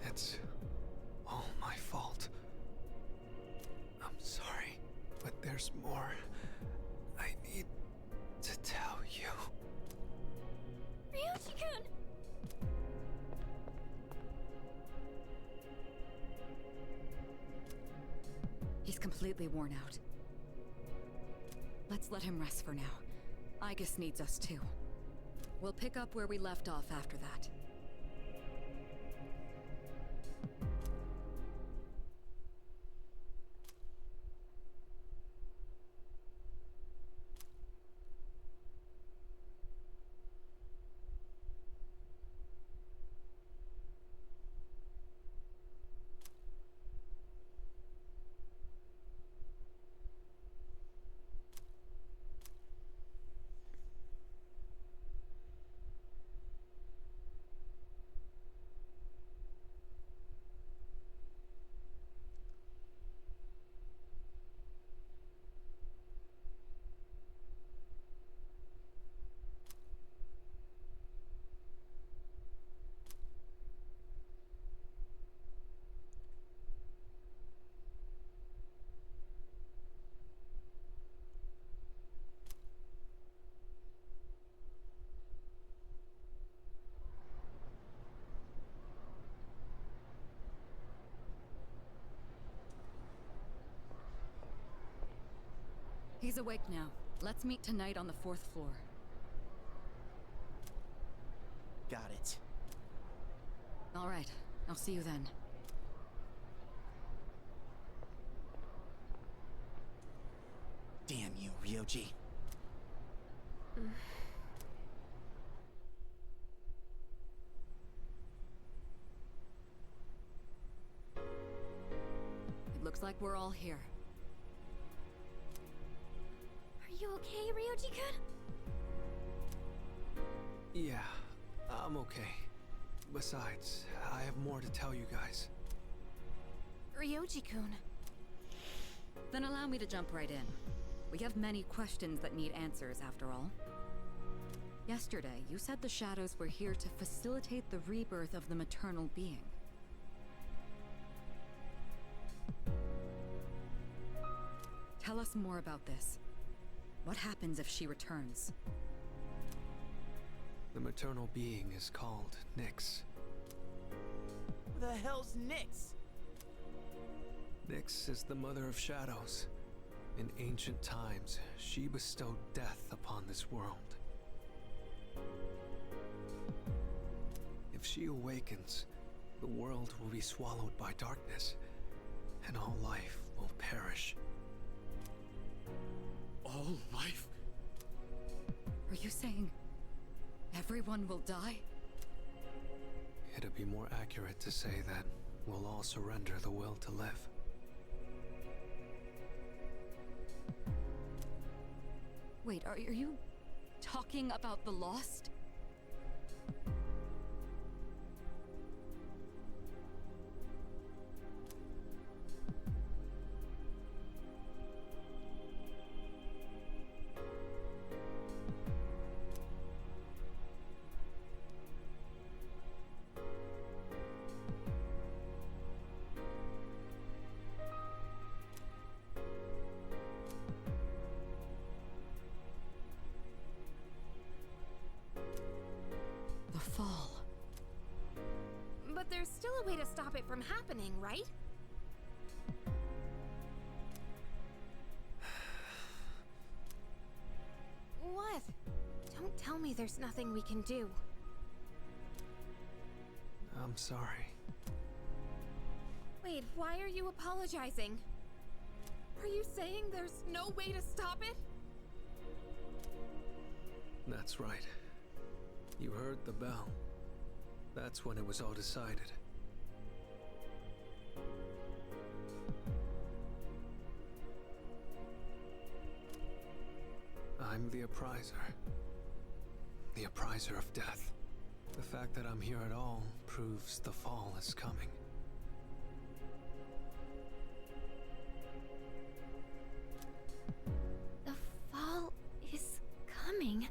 It's all my fault. I'm sorry, but there's more I need to tell you. Ryoji-kun! He's completely worn out. Let's let him rest for now. Aegis needs us too. We'll pick up where we left off after that. He's awake now. Let's meet tonight on the 4th floor. Got it. All right. I'll see you then. Damn you, Ryoji. It looks like we're all here. Are you okay, Ryoji-kun? Yeah, I'm okay. Besides, I have more to tell you guys. Ryoji-kun. Then allow me to jump right in. We have many questions that need answers, after all. Yesterday, you said the shadows were here to facilitate the rebirth of the maternal being. Tell us more about this. What happens if she returns? The maternal being is called Nyx. Who the hell's Nyx? Nyx is the mother of shadows. In ancient times, she bestowed death upon this world. If she awakens, the world will be swallowed by darkness, and all life will perish. All life? Are you saying everyone will die? It'd be more accurate to say that we'll all surrender the will to live. Wait, are you talking about the Lost? The fall. But there's still a way to stop it from happening, right? What? Don't tell me there's nothing we can do. I'm sorry. Wait, why are you apologizing? Are you saying there's no way to stop it? That's right. You heard the bell. That's when it was all decided. I'm the appriser. The appriser of death. The fact that I'm here at all proves the fall is coming. The fall is coming.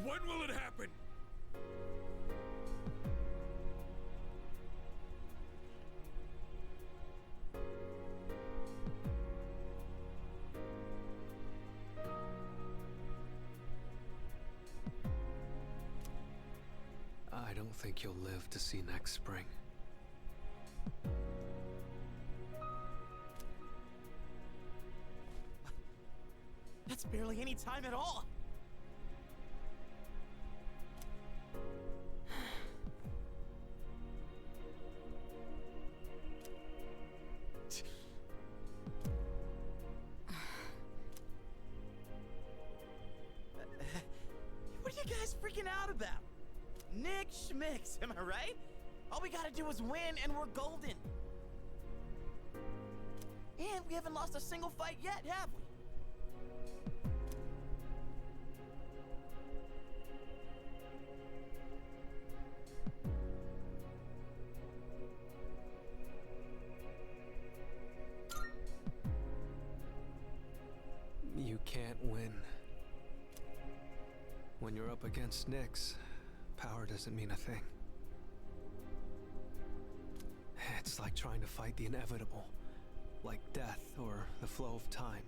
When will it happen? I don't think you'll live to see next spring. That's barely any time at all. What are you guys freaking out about? Nick Schmicks, am I right? All we gotta do is win and we're golden. And we haven't lost a single fight yet, have we? You can't win When you're up against Nyx, power doesn't mean a thing. It's like trying to fight the inevitable, like death or the flow of time.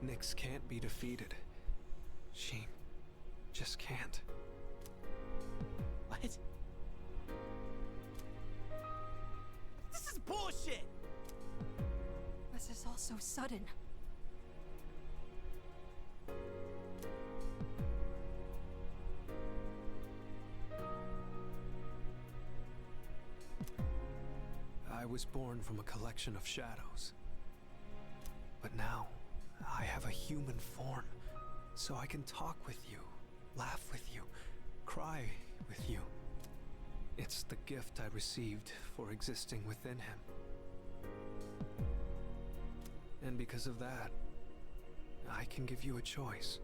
Nyx can't be defeated. She just can't. What? This is bullshit! This is all so sudden. I was born from a collection of shadows. But now, I have a human form, so I can talk with you, laugh with you, cry with you. It's the gift I received for existing within him. And because of that, I can give you a choice.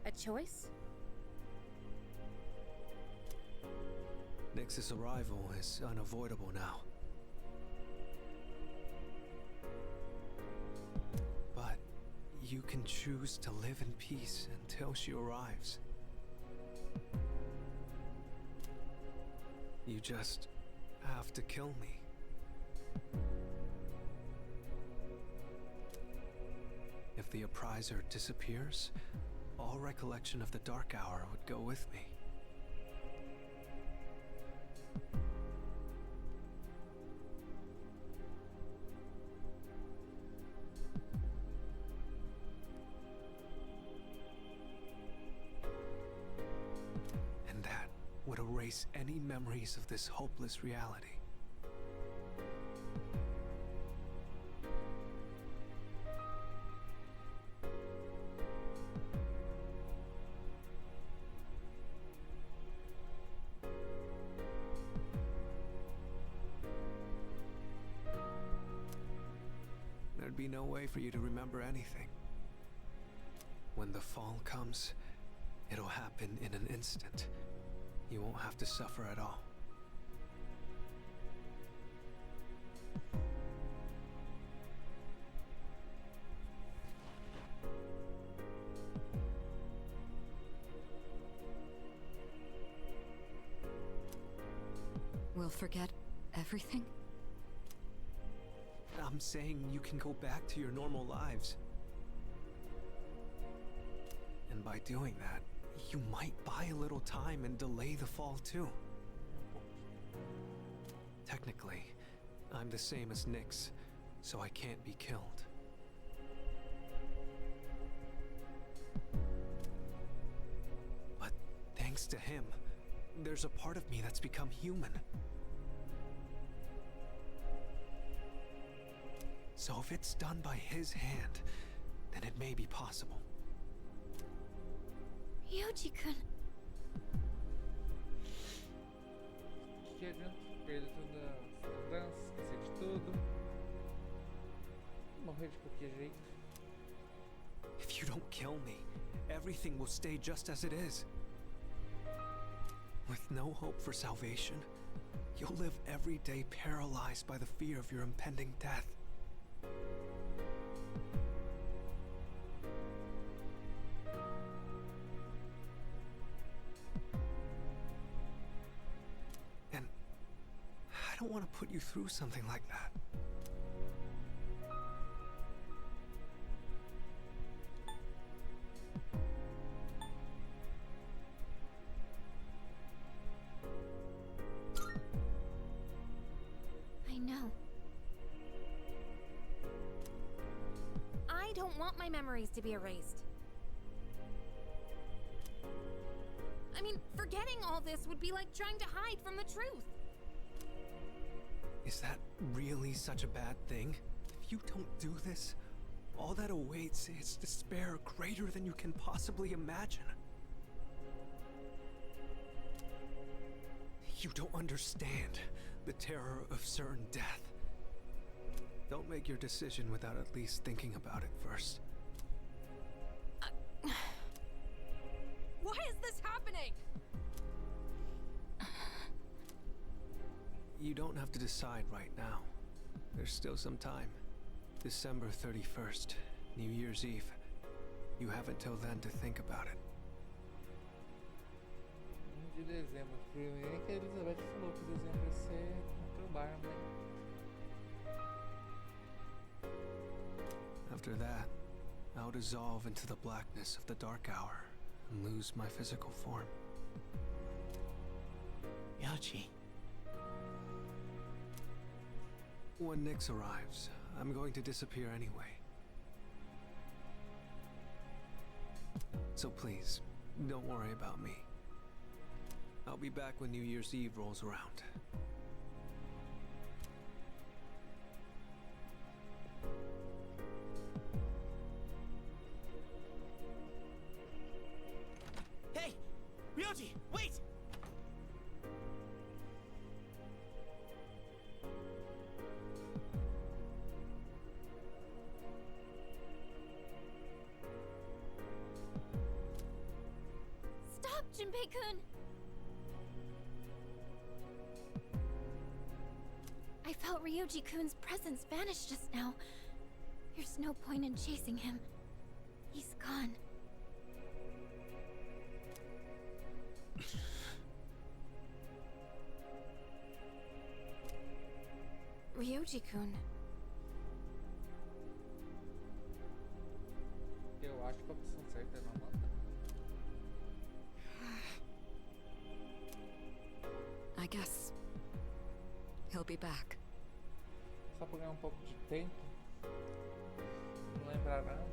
A choice? Nyx's arrival is unavoidable now. But you can choose to live in peace until she arrives. You just have to kill me. If the appriser disappears, all recollection of the Dark Hour would go with me. And that would erase any memories of this hopeless reality. There'd be no way for you to remember anything. When the fall comes, it'll happen in an instant. You won't have to suffer at all. We'll forget everything? I'm saying you can go back to your normal lives. And by doing that, you might buy a little time and delay the fall too. Technically, I'm the same as Nyx, so I can't be killed. But thanks to him, there's a part of me that's become human. So if it's done by his hand, then it may be possible. Ryuji-kun. Que adianta perder toda a lembrança, esquecer de tudo. Morrer de qualquer jeito. If you don't kill me, everything will stay just as it is. With no hope for salvation, you'll live every day paralyzed by the fear of your impending death. And I don't want to put you through something like that. I know. I don't want my memories to be erased. I mean, forgetting all this would be like trying to hide from the truth. Is that really such a bad thing? If you don't do this, all that awaits is despair greater than you can possibly imagine. You don't understand the terror of certain death. Don't make your decision without at least thinking about it first. Why is this happening? You don't have to decide right now. There's still some time. December 31st, New Year's Eve. You have until then to think about it. 1 de dezembro. Primeiro que a Elizabeth falou que dezembro ia ser contra o Barman. After that, I'll dissolve into the blackness of the dark hour and lose my physical form. Yoji. When Nyx arrives, I'm going to disappear anyway. So please, don't worry about me. I'll be back when New Year's Eve rolls around. Hey! Ryoji, wait! Stop, Junpei-kun! I felt Ryoji-kun's presence vanish just now. There's no point in chasing him. He's gone. Ryoji-kun. Eu acho que a opção certa é não matar. I guess he'll be back. Só pra ganhar um pouco de tempo. Não lembrar nada.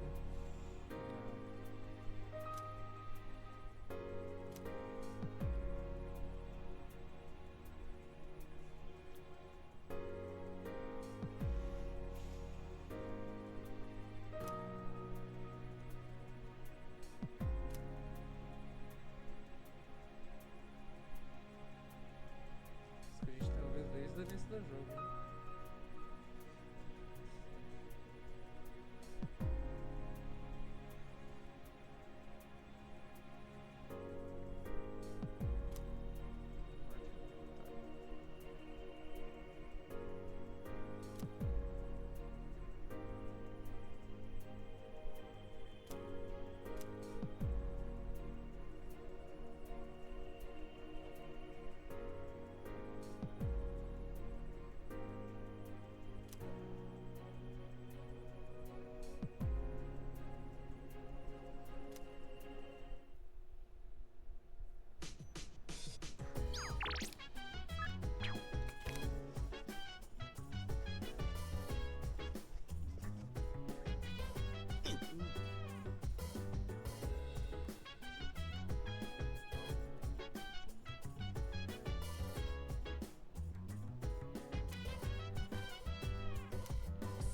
Isso que a gente tá vendo desde o início do jogo, né?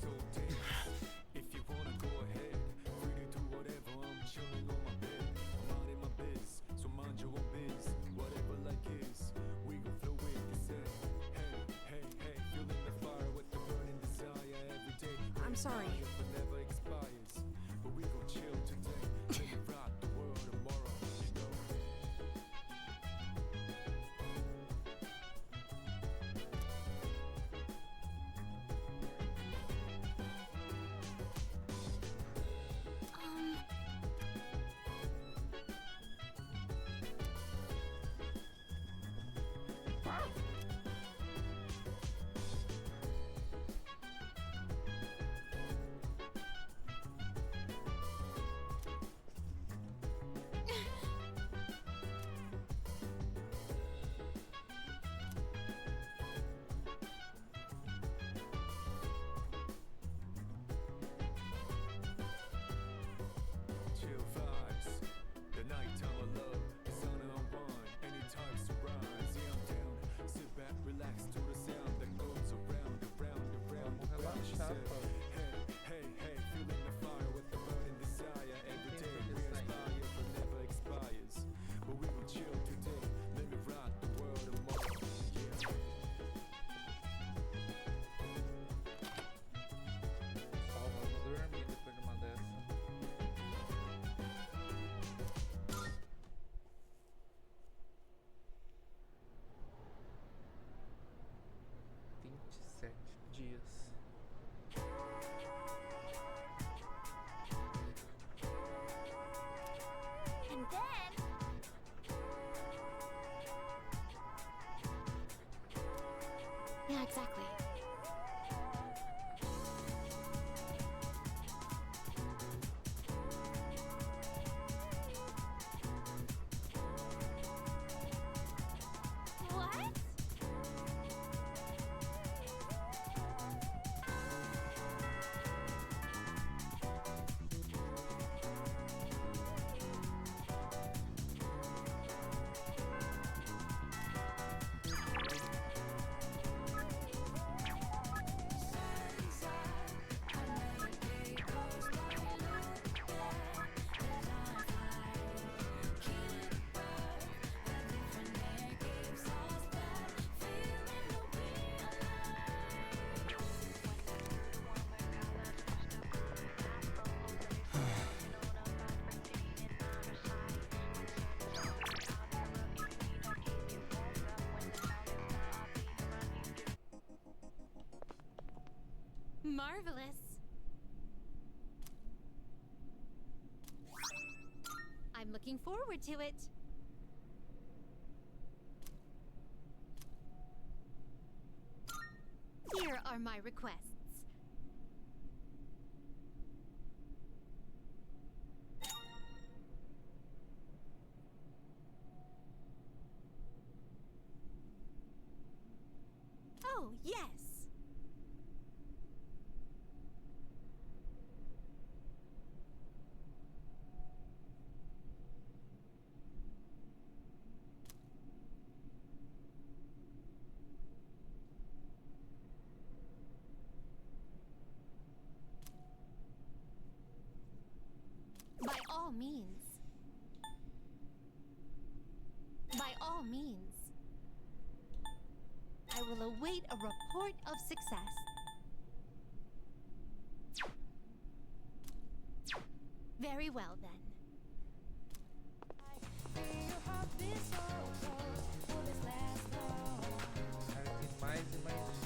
So dance. If you wanna go ahead, free to do whatever. I'm chilling on my bed. I'm out in my biz, so mind your own biz. Whatever like is, we gon' flow with the set. Hey, hey, hey, feeling the fire with the burning desire every day. I'm sorry. But never expires. But we gon' chill today. Let it rock the world tomorrow, you know. Yeah, exactly. What? Marvelous. I'm looking forward to it. Here are my requests. Oh, yes. By all means. By all means. I will await a report of success. Very well then. Cara, tem mais e mais gente.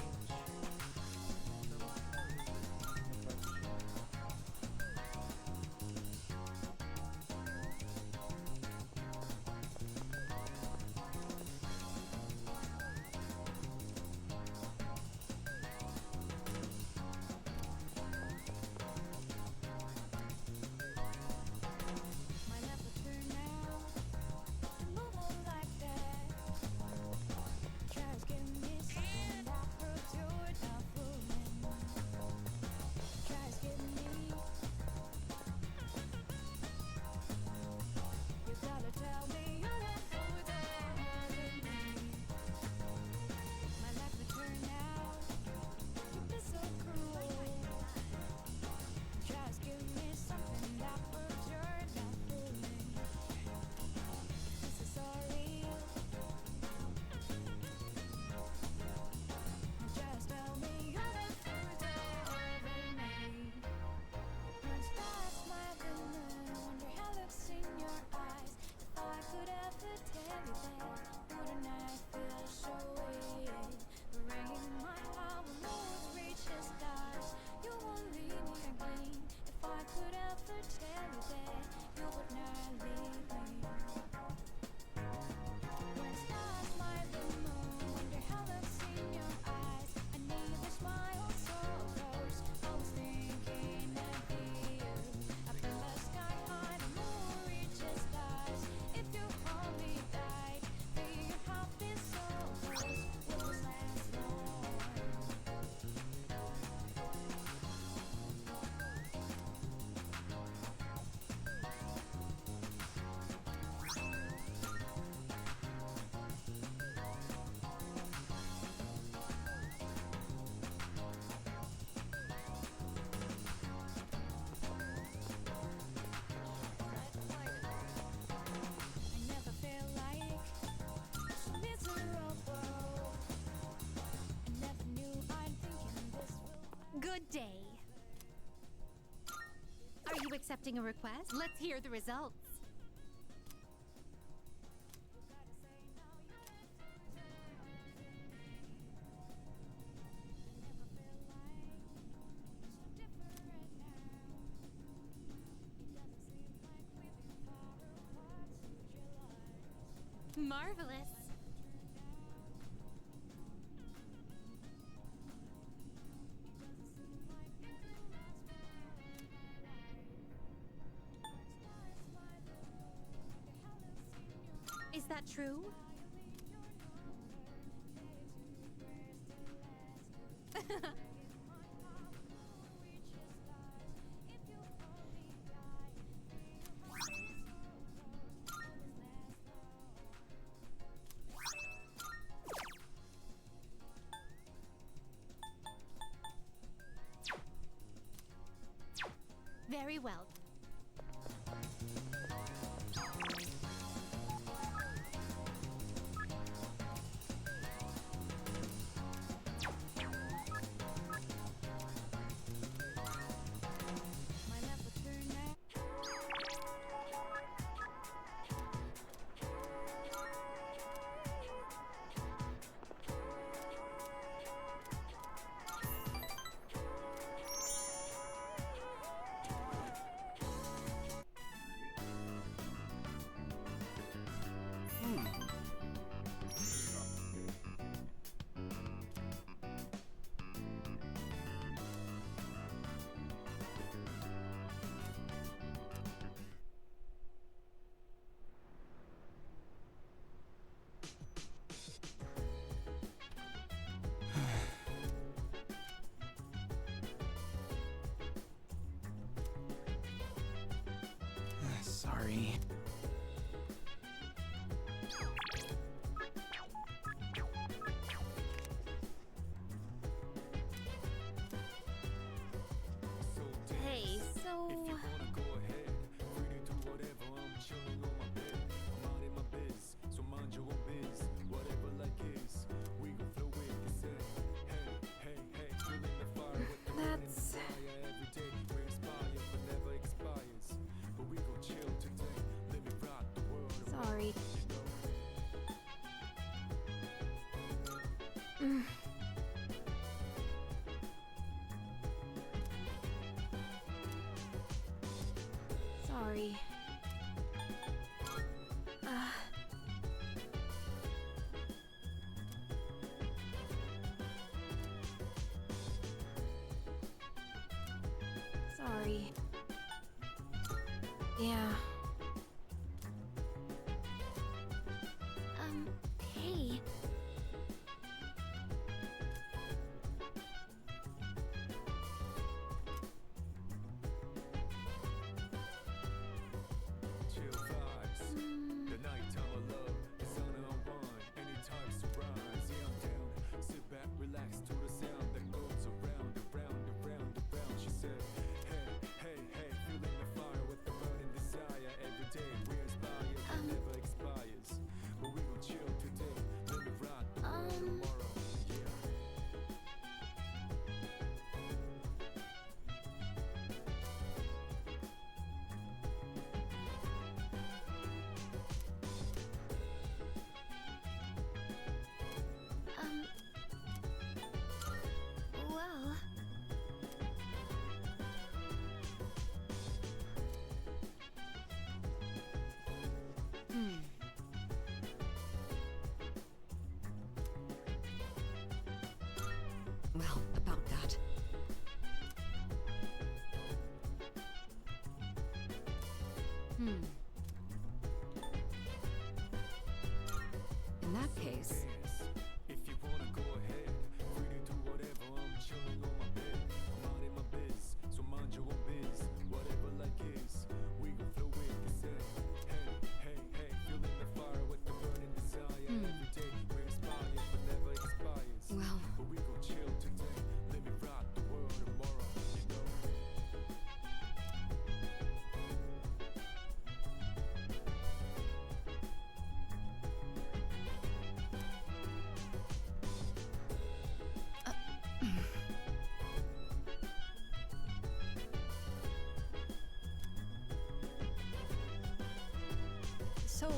Good day. Are you accepting a request? Let's hear the results. Marvelous. that true? Very well. Sorry. Hey, so... If you wanna go ahead, free to do whatever. I'm chilling on my bed. I'm out in my biz, so mind your own biz. Whatever like is, we gon' flow with the set. Hey, hey, hey, feeling the fire with the That's... fire every day. We inspire, but never expires. But we gon' chill today. Let me rock the world. Sorry. Sorry. Sorry. Yeah. Hey. Chill vibes. The nighttime of love is on and unwind. Anytime surprise, yeah, I'm down. Sit back, relax to the sound that goes around, around, around, around. She said, hey, hey, hey, feeling the fire with the burning desire. Every day we inspire, but never expires. But we gon' chill today. Let me rock the world tomorrow. Yeah. Well... Well, about that. In that case, If you wanna go ahead, free to do whatever. I'm chilling on my bed. I'm out in my biz, so mind your own biz. Whatever like is, we gon' flow with the set. Hey, hey, hey, feeling the fire with the burning desire. Every day we inspire, but never expires. well, But we gon' chill today. Let me rock the world tomorrow. You know. So,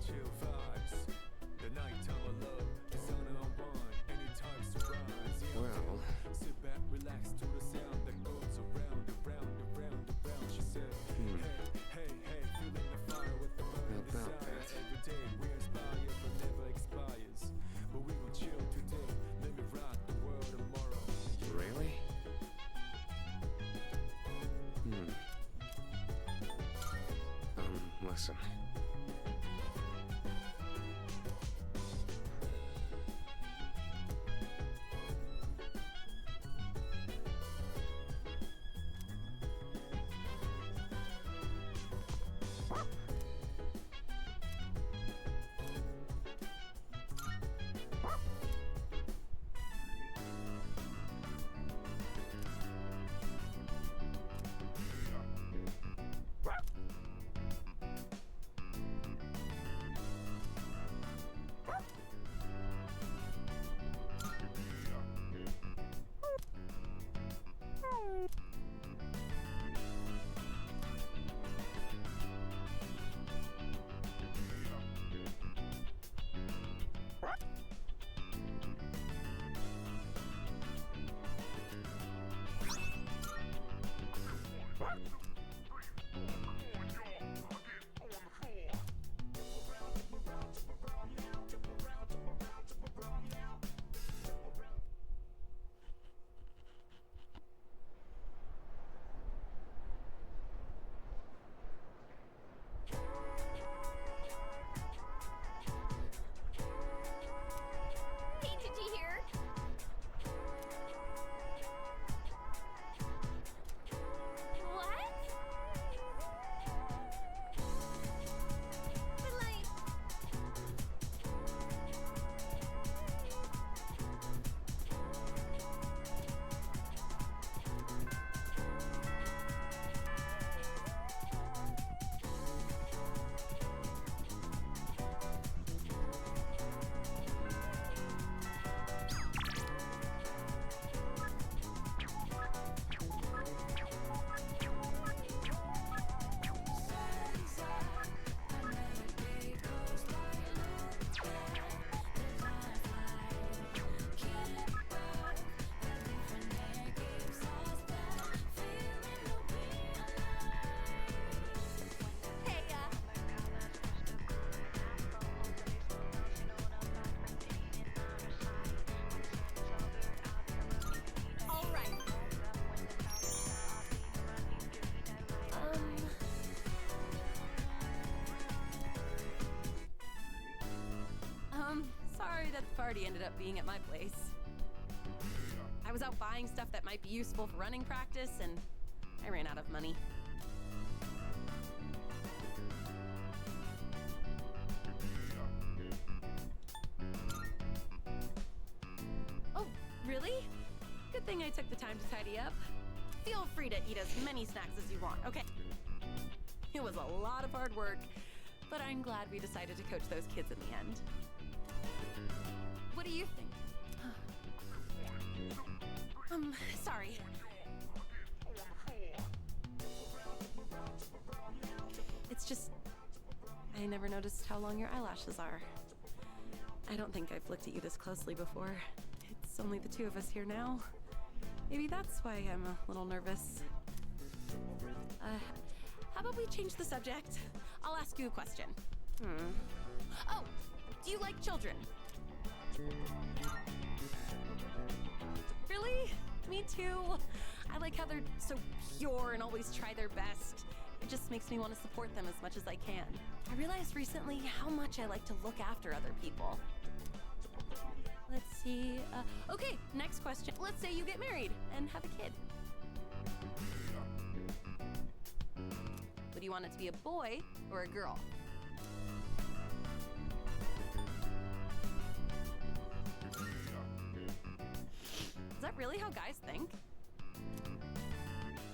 Chill vibes. The nighttime of love is on and unwind. Anytime surprise. Yeah, I'm Well. down. Sit back, relax to the sound that goes around, around. listen. Hey, did you hear? What? But like... Hey, all right. Sorry that the party ended up being at my place. I was out buying stuff that might be useful for running practice, and I ran out of money. Oh, really? Good thing I took the time to tidy up. Feel free to eat as many snacks as you want, okay? It was a lot of hard work, but I'm glad we decided to coach those kids in the end. What do you think? Sorry. It's just, I never noticed how long your eyelashes are. I don't think I've looked at you this closely before. It's only the two of us here now. Maybe that's why I'm a little nervous. How about we change the subject? I'll ask you a question. Oh, do you like children? Really? Me too. I like how they're so pure and always try their best. It just makes me want to support them as much as I can. I realized recently how much I like to look after other people. Let's see. Okay, next question. Let's say you get married and have a kid. Would you want it to be a boy or a girl? Is that really how guys think?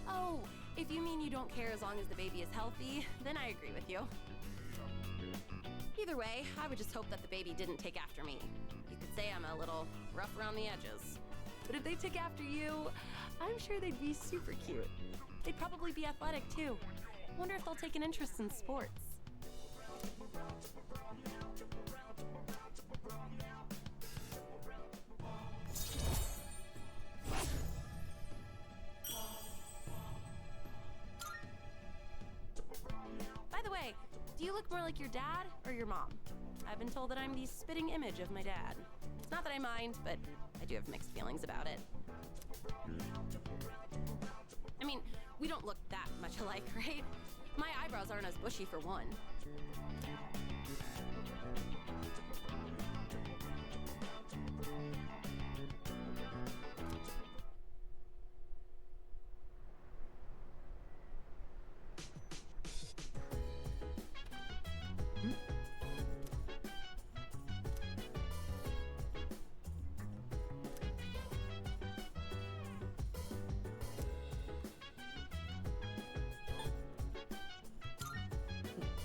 Oh, if you mean you don't care as long as the baby is healthy, then I agree with you. Either way, I would just hope that the baby didn't take after me. You could say I'm a little rough around the edges. But if they took after you, I'm sure they'd be super cute. They'd probably be athletic too. Wonder if they'll take an interest in sports. By the way, do you look more like your dad or your mom? I've been told that I'm the spitting image of my dad. It's not that I mind, but I do have mixed feelings about it. I mean, we don't look that much alike, right? My eyebrows aren't as bushy for one.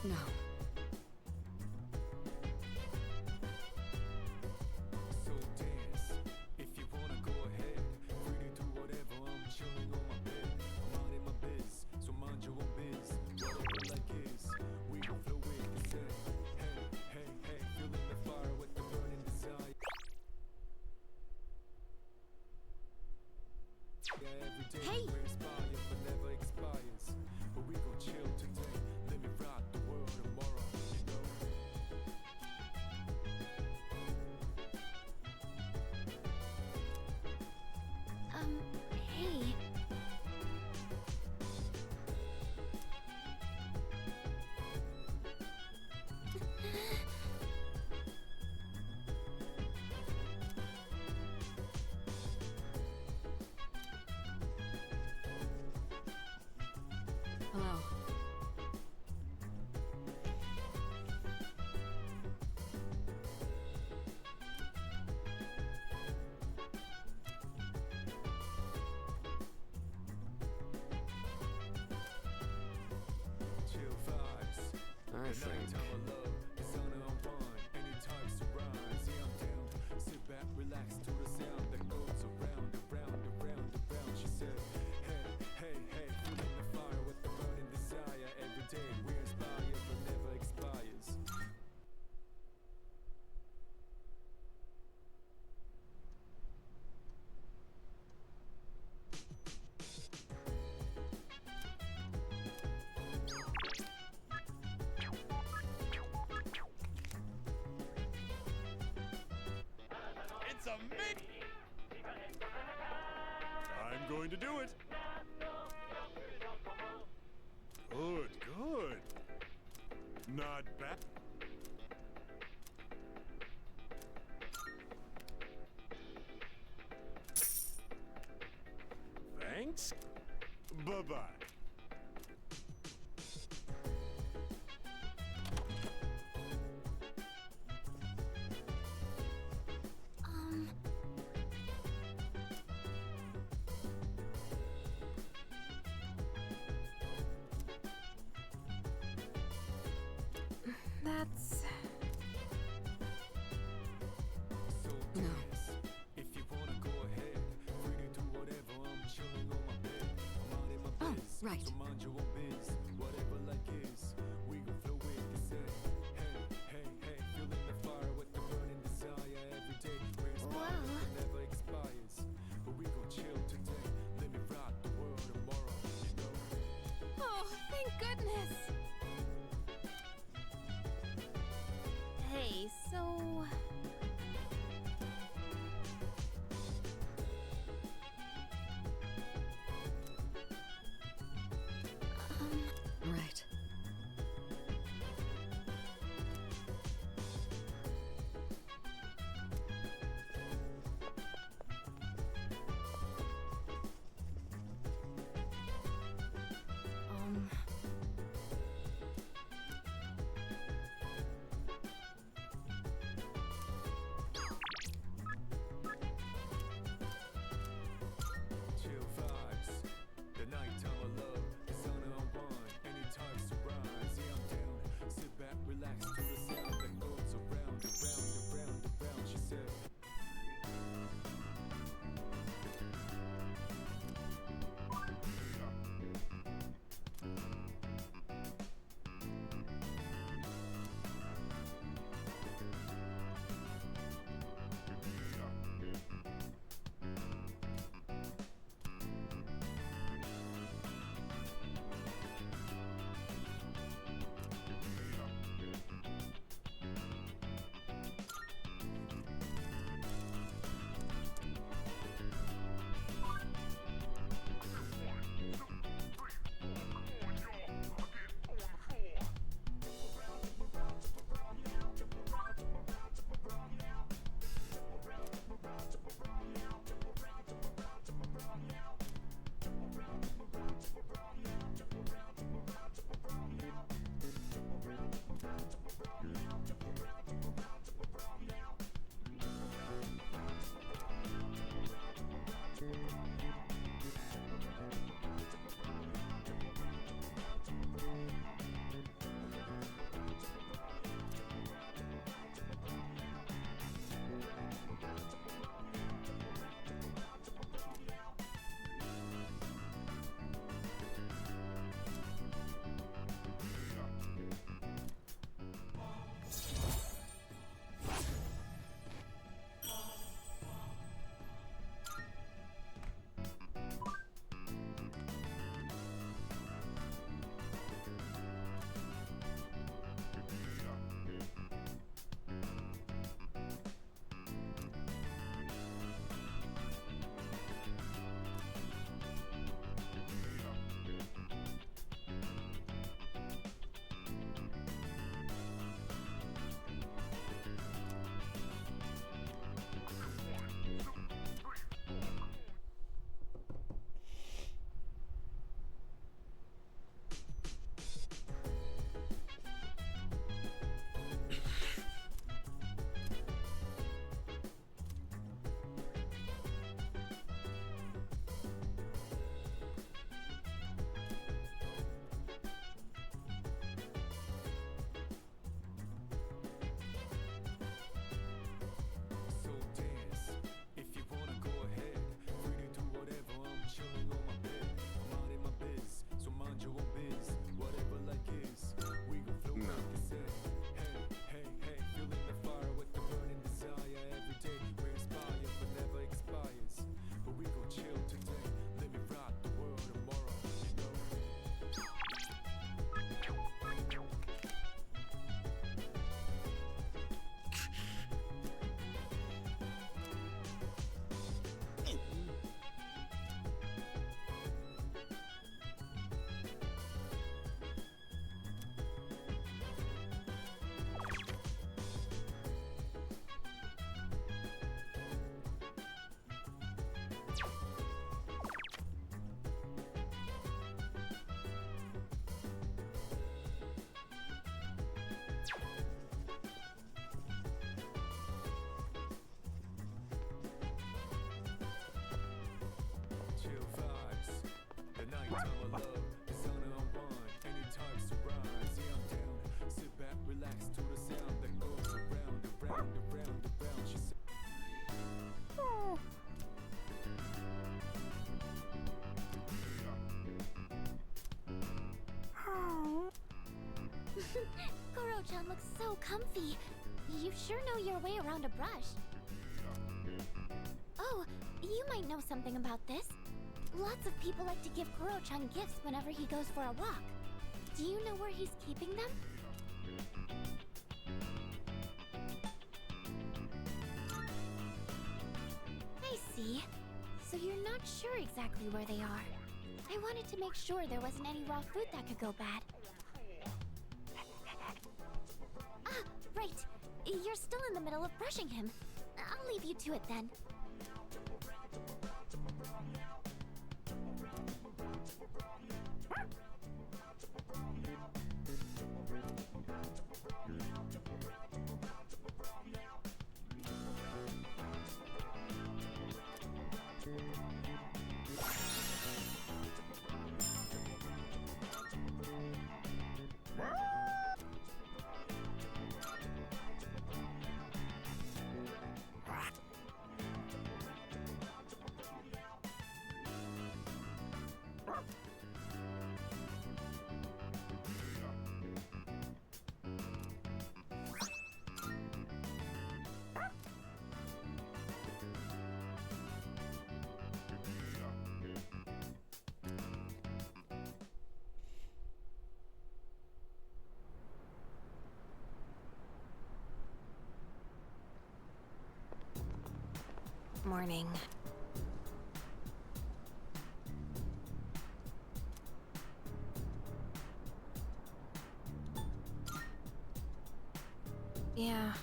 No. So dance, if you wanna go ahead. Free to do whatever, I'm chilling on my bed. I'm out in my biz, so mind your own biz. Whatever like is, we gon' flow with the set. Hey, hey, hey, feeling the fire with the burning desire. Yeah, every day Hey! we inspire, but never expires. But we gon' chill today. Let me rock the world tomorrow, you know. Hey. Hello. Chill vibes. I The think nighttime of love, the sun unwind, any types of rhymes. Yeah, I'm down. Sit back, relax to the sound that goes around, around, around, around. She said, hey, hey, hey, feeling the fire with the burning desire. Every day we inspire, but never expires. It's a mix. I'm going to do it. Good, good. Not bad. Thanks. Bye-bye. That's... So No. dance, if you wanna go ahead. Free to do whatever, I'm chilling on my bed. I'm out in my Oh, biz, right. so mind your own biz. Whatever like is, we gon' flow with the set. Hey, hey, hey, feeling the fire with the burning desire. Every day we inspire, Wow. but never expires. But we gon' chill today. Let me rock the world tomorrow, you know. Oh, thank goodness! Hey, so... Right. Chill vibes. The nighttime of love, the sun unwind, any types of rhymes. Yeah, I'm down. Sit back, relax to the sound that goes around, around, around, around. She said. Kuro-chan looks so comfy. You sure know your way around a brush. Oh, you might know something about this. Lots of people like to give Kuro-chan gifts whenever he goes for a walk. Do you know where he's keeping them? I see. So you're not sure exactly where they are. I wanted to make sure there wasn't any raw food that could go bad. Ah, right. You're still in the middle of brushing him. I'll leave you to it then. Morning. Yeah.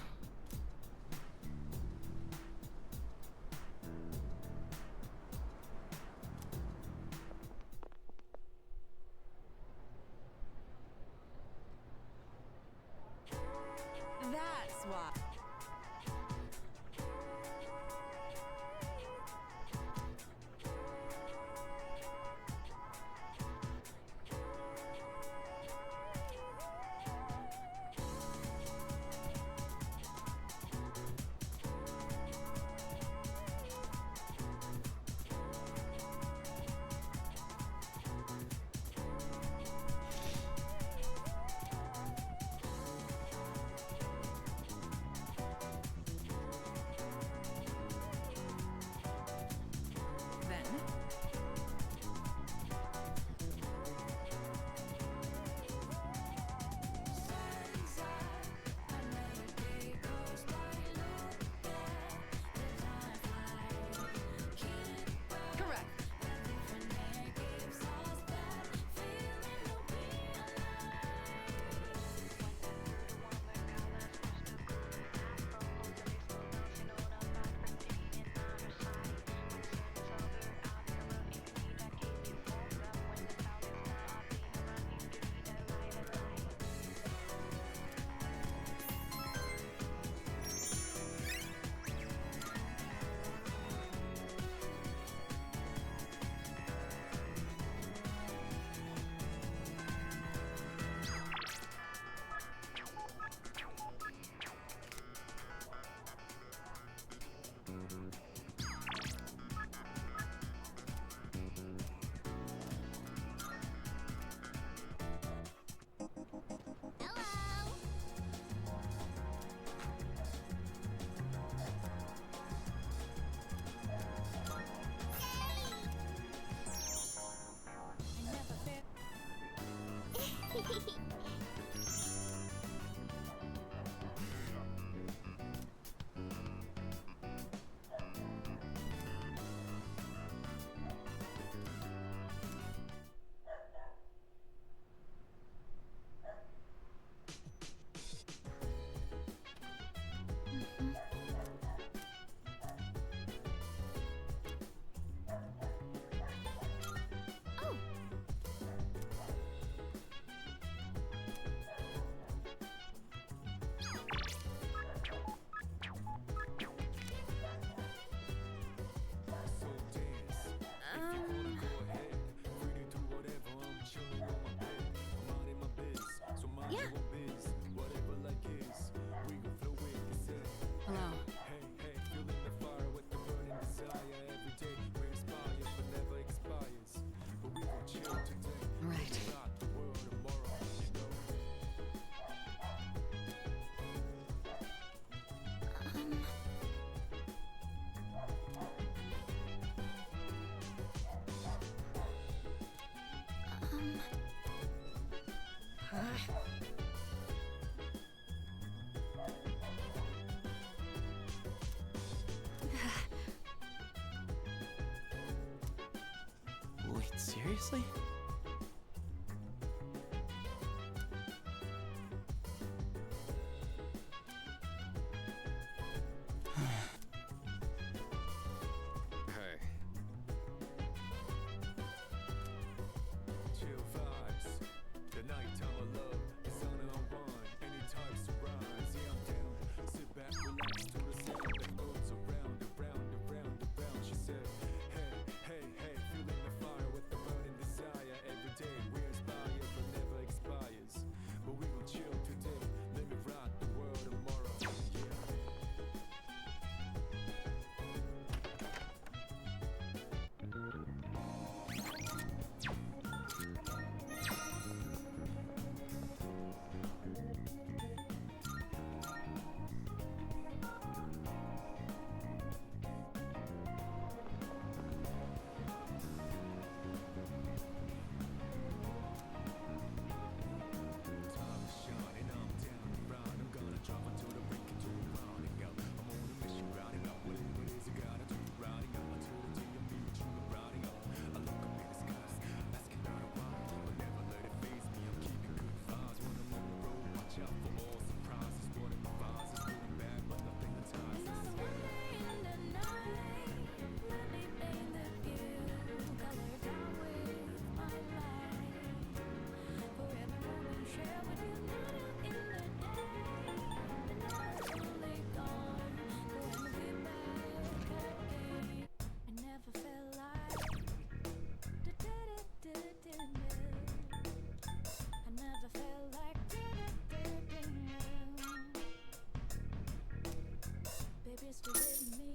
That's why. Wait, seriously? Hey. Chill vibes. The nighttime of love is on and on. Any types of rise, yeah, I'm down. Sit back, relax to the sound that goes around, around, around, around. She said, hey, hey, hey, feeling the fire with the burning desire. Every day we inspire, but never expires. But we gon' chill today. Let me rock the world tomorrow. Yeah. Time is shining, I'm down and round. I'm gonna drop until the break into rounding out. I'm on a mission, rounding out. Whatever it is I gotta do, rounding out until the day I meet you. I'm rounding out. I look up in the skies, asking out a why, but never let it faze me. I'm keeping good vibes when I'm on the road. Watch out for all surprises. What it provides is good and bad, but nothing entices. Baby, still with me.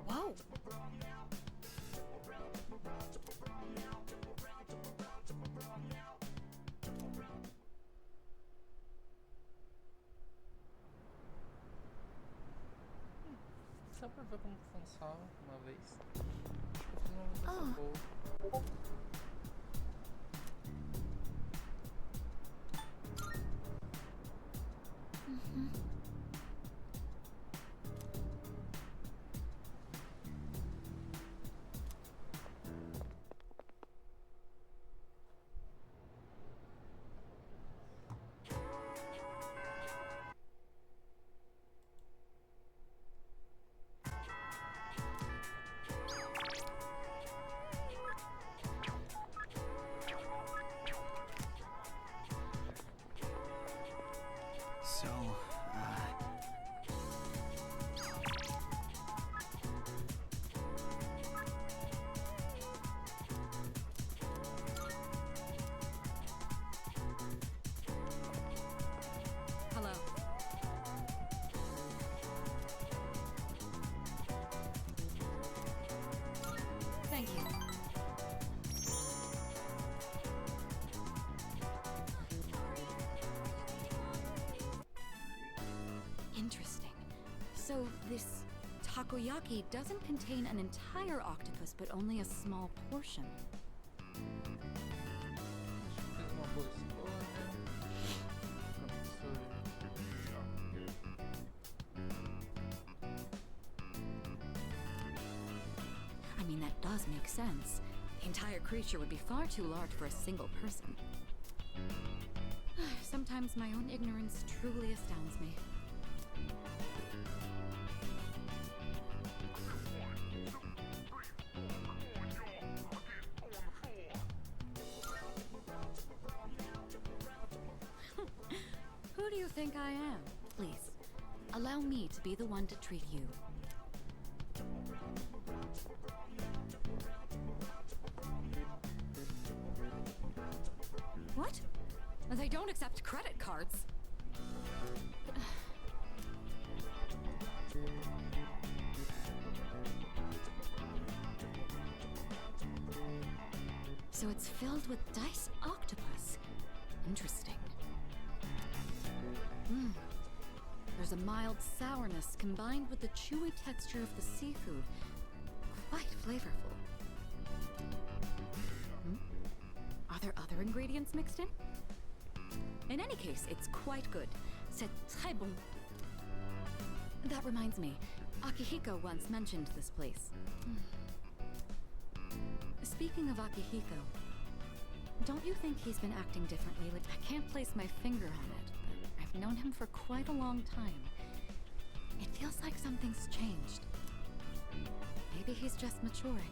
Whoa. Só pra ver como funciona uma vez. Uma vez boa. So this takoyaki doesn't contain an entire octopus, but only a small portion. Fiz uma boa escolha. I mean, that does make sense. The entire creature would be far too large for a single person. Sometimes my own ignorance truly astounds me. Who do you think I am? Please, allow me to be the one to treat you. What? They don't accept credit cards. So it's filled with diced octopus. Interesting. There's a mild sourness combined with the chewy texture of the seafood. Quite flavorful. Are there other ingredients mixed in? In any case, it's quite good. C'est très bon. That reminds me, Akihiko once mentioned this place. Speaking of Akihiko, don't you think he's been acting differently? Like, I can't place my finger on it, but I've known him for quite a long time. It feels like something's changed. Maybe he's just maturing.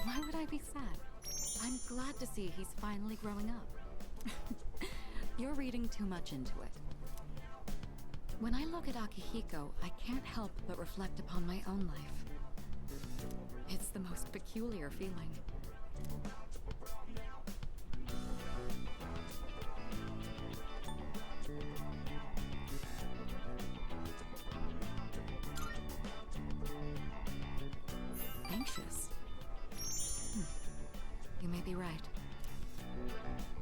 Why would I be sad? I'm glad to see he's finally growing up. You're reading too much into it. When I look at Akihiko, I can't help but reflect upon my own life. It's the most peculiar feeling. Anxious? You may be right.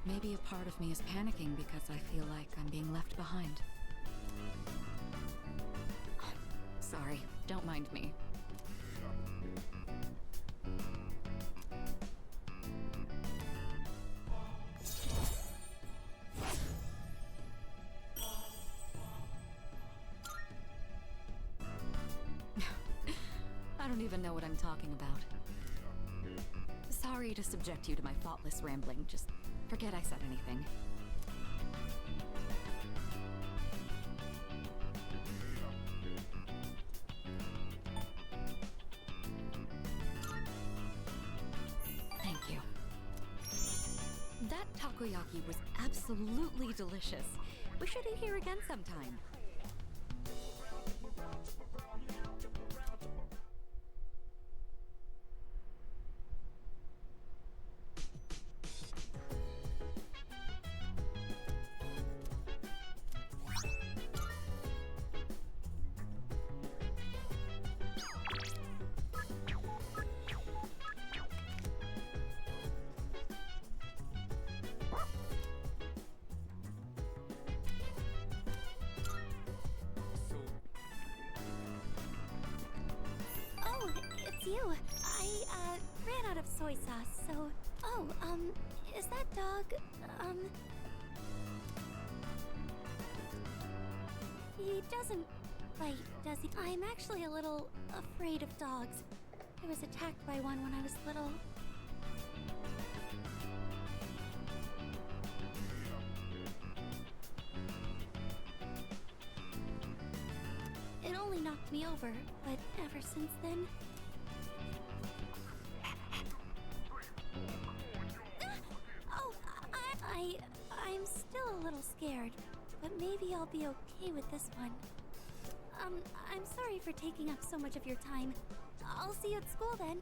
Maybe a part of me is panicking because I feel like I'm being left behind. Sorry, don't mind me. I don't even know what I'm talking about. Sorry to subject you to my thoughtless rambling. Just forget I said anything. Thank you. That takoyaki was absolutely delicious. We should eat here again sometime. You. I ran out of soy sauce, so... Oh, is that dog, He doesn't bite, does he? I'm actually a little afraid of dogs. I was attacked by one when I was little. It only knocked me over, but ever since then... I'm still a little scared, but maybe I'll be okay with this one. I'm sorry for taking up so much of your time. I'll see you at school then.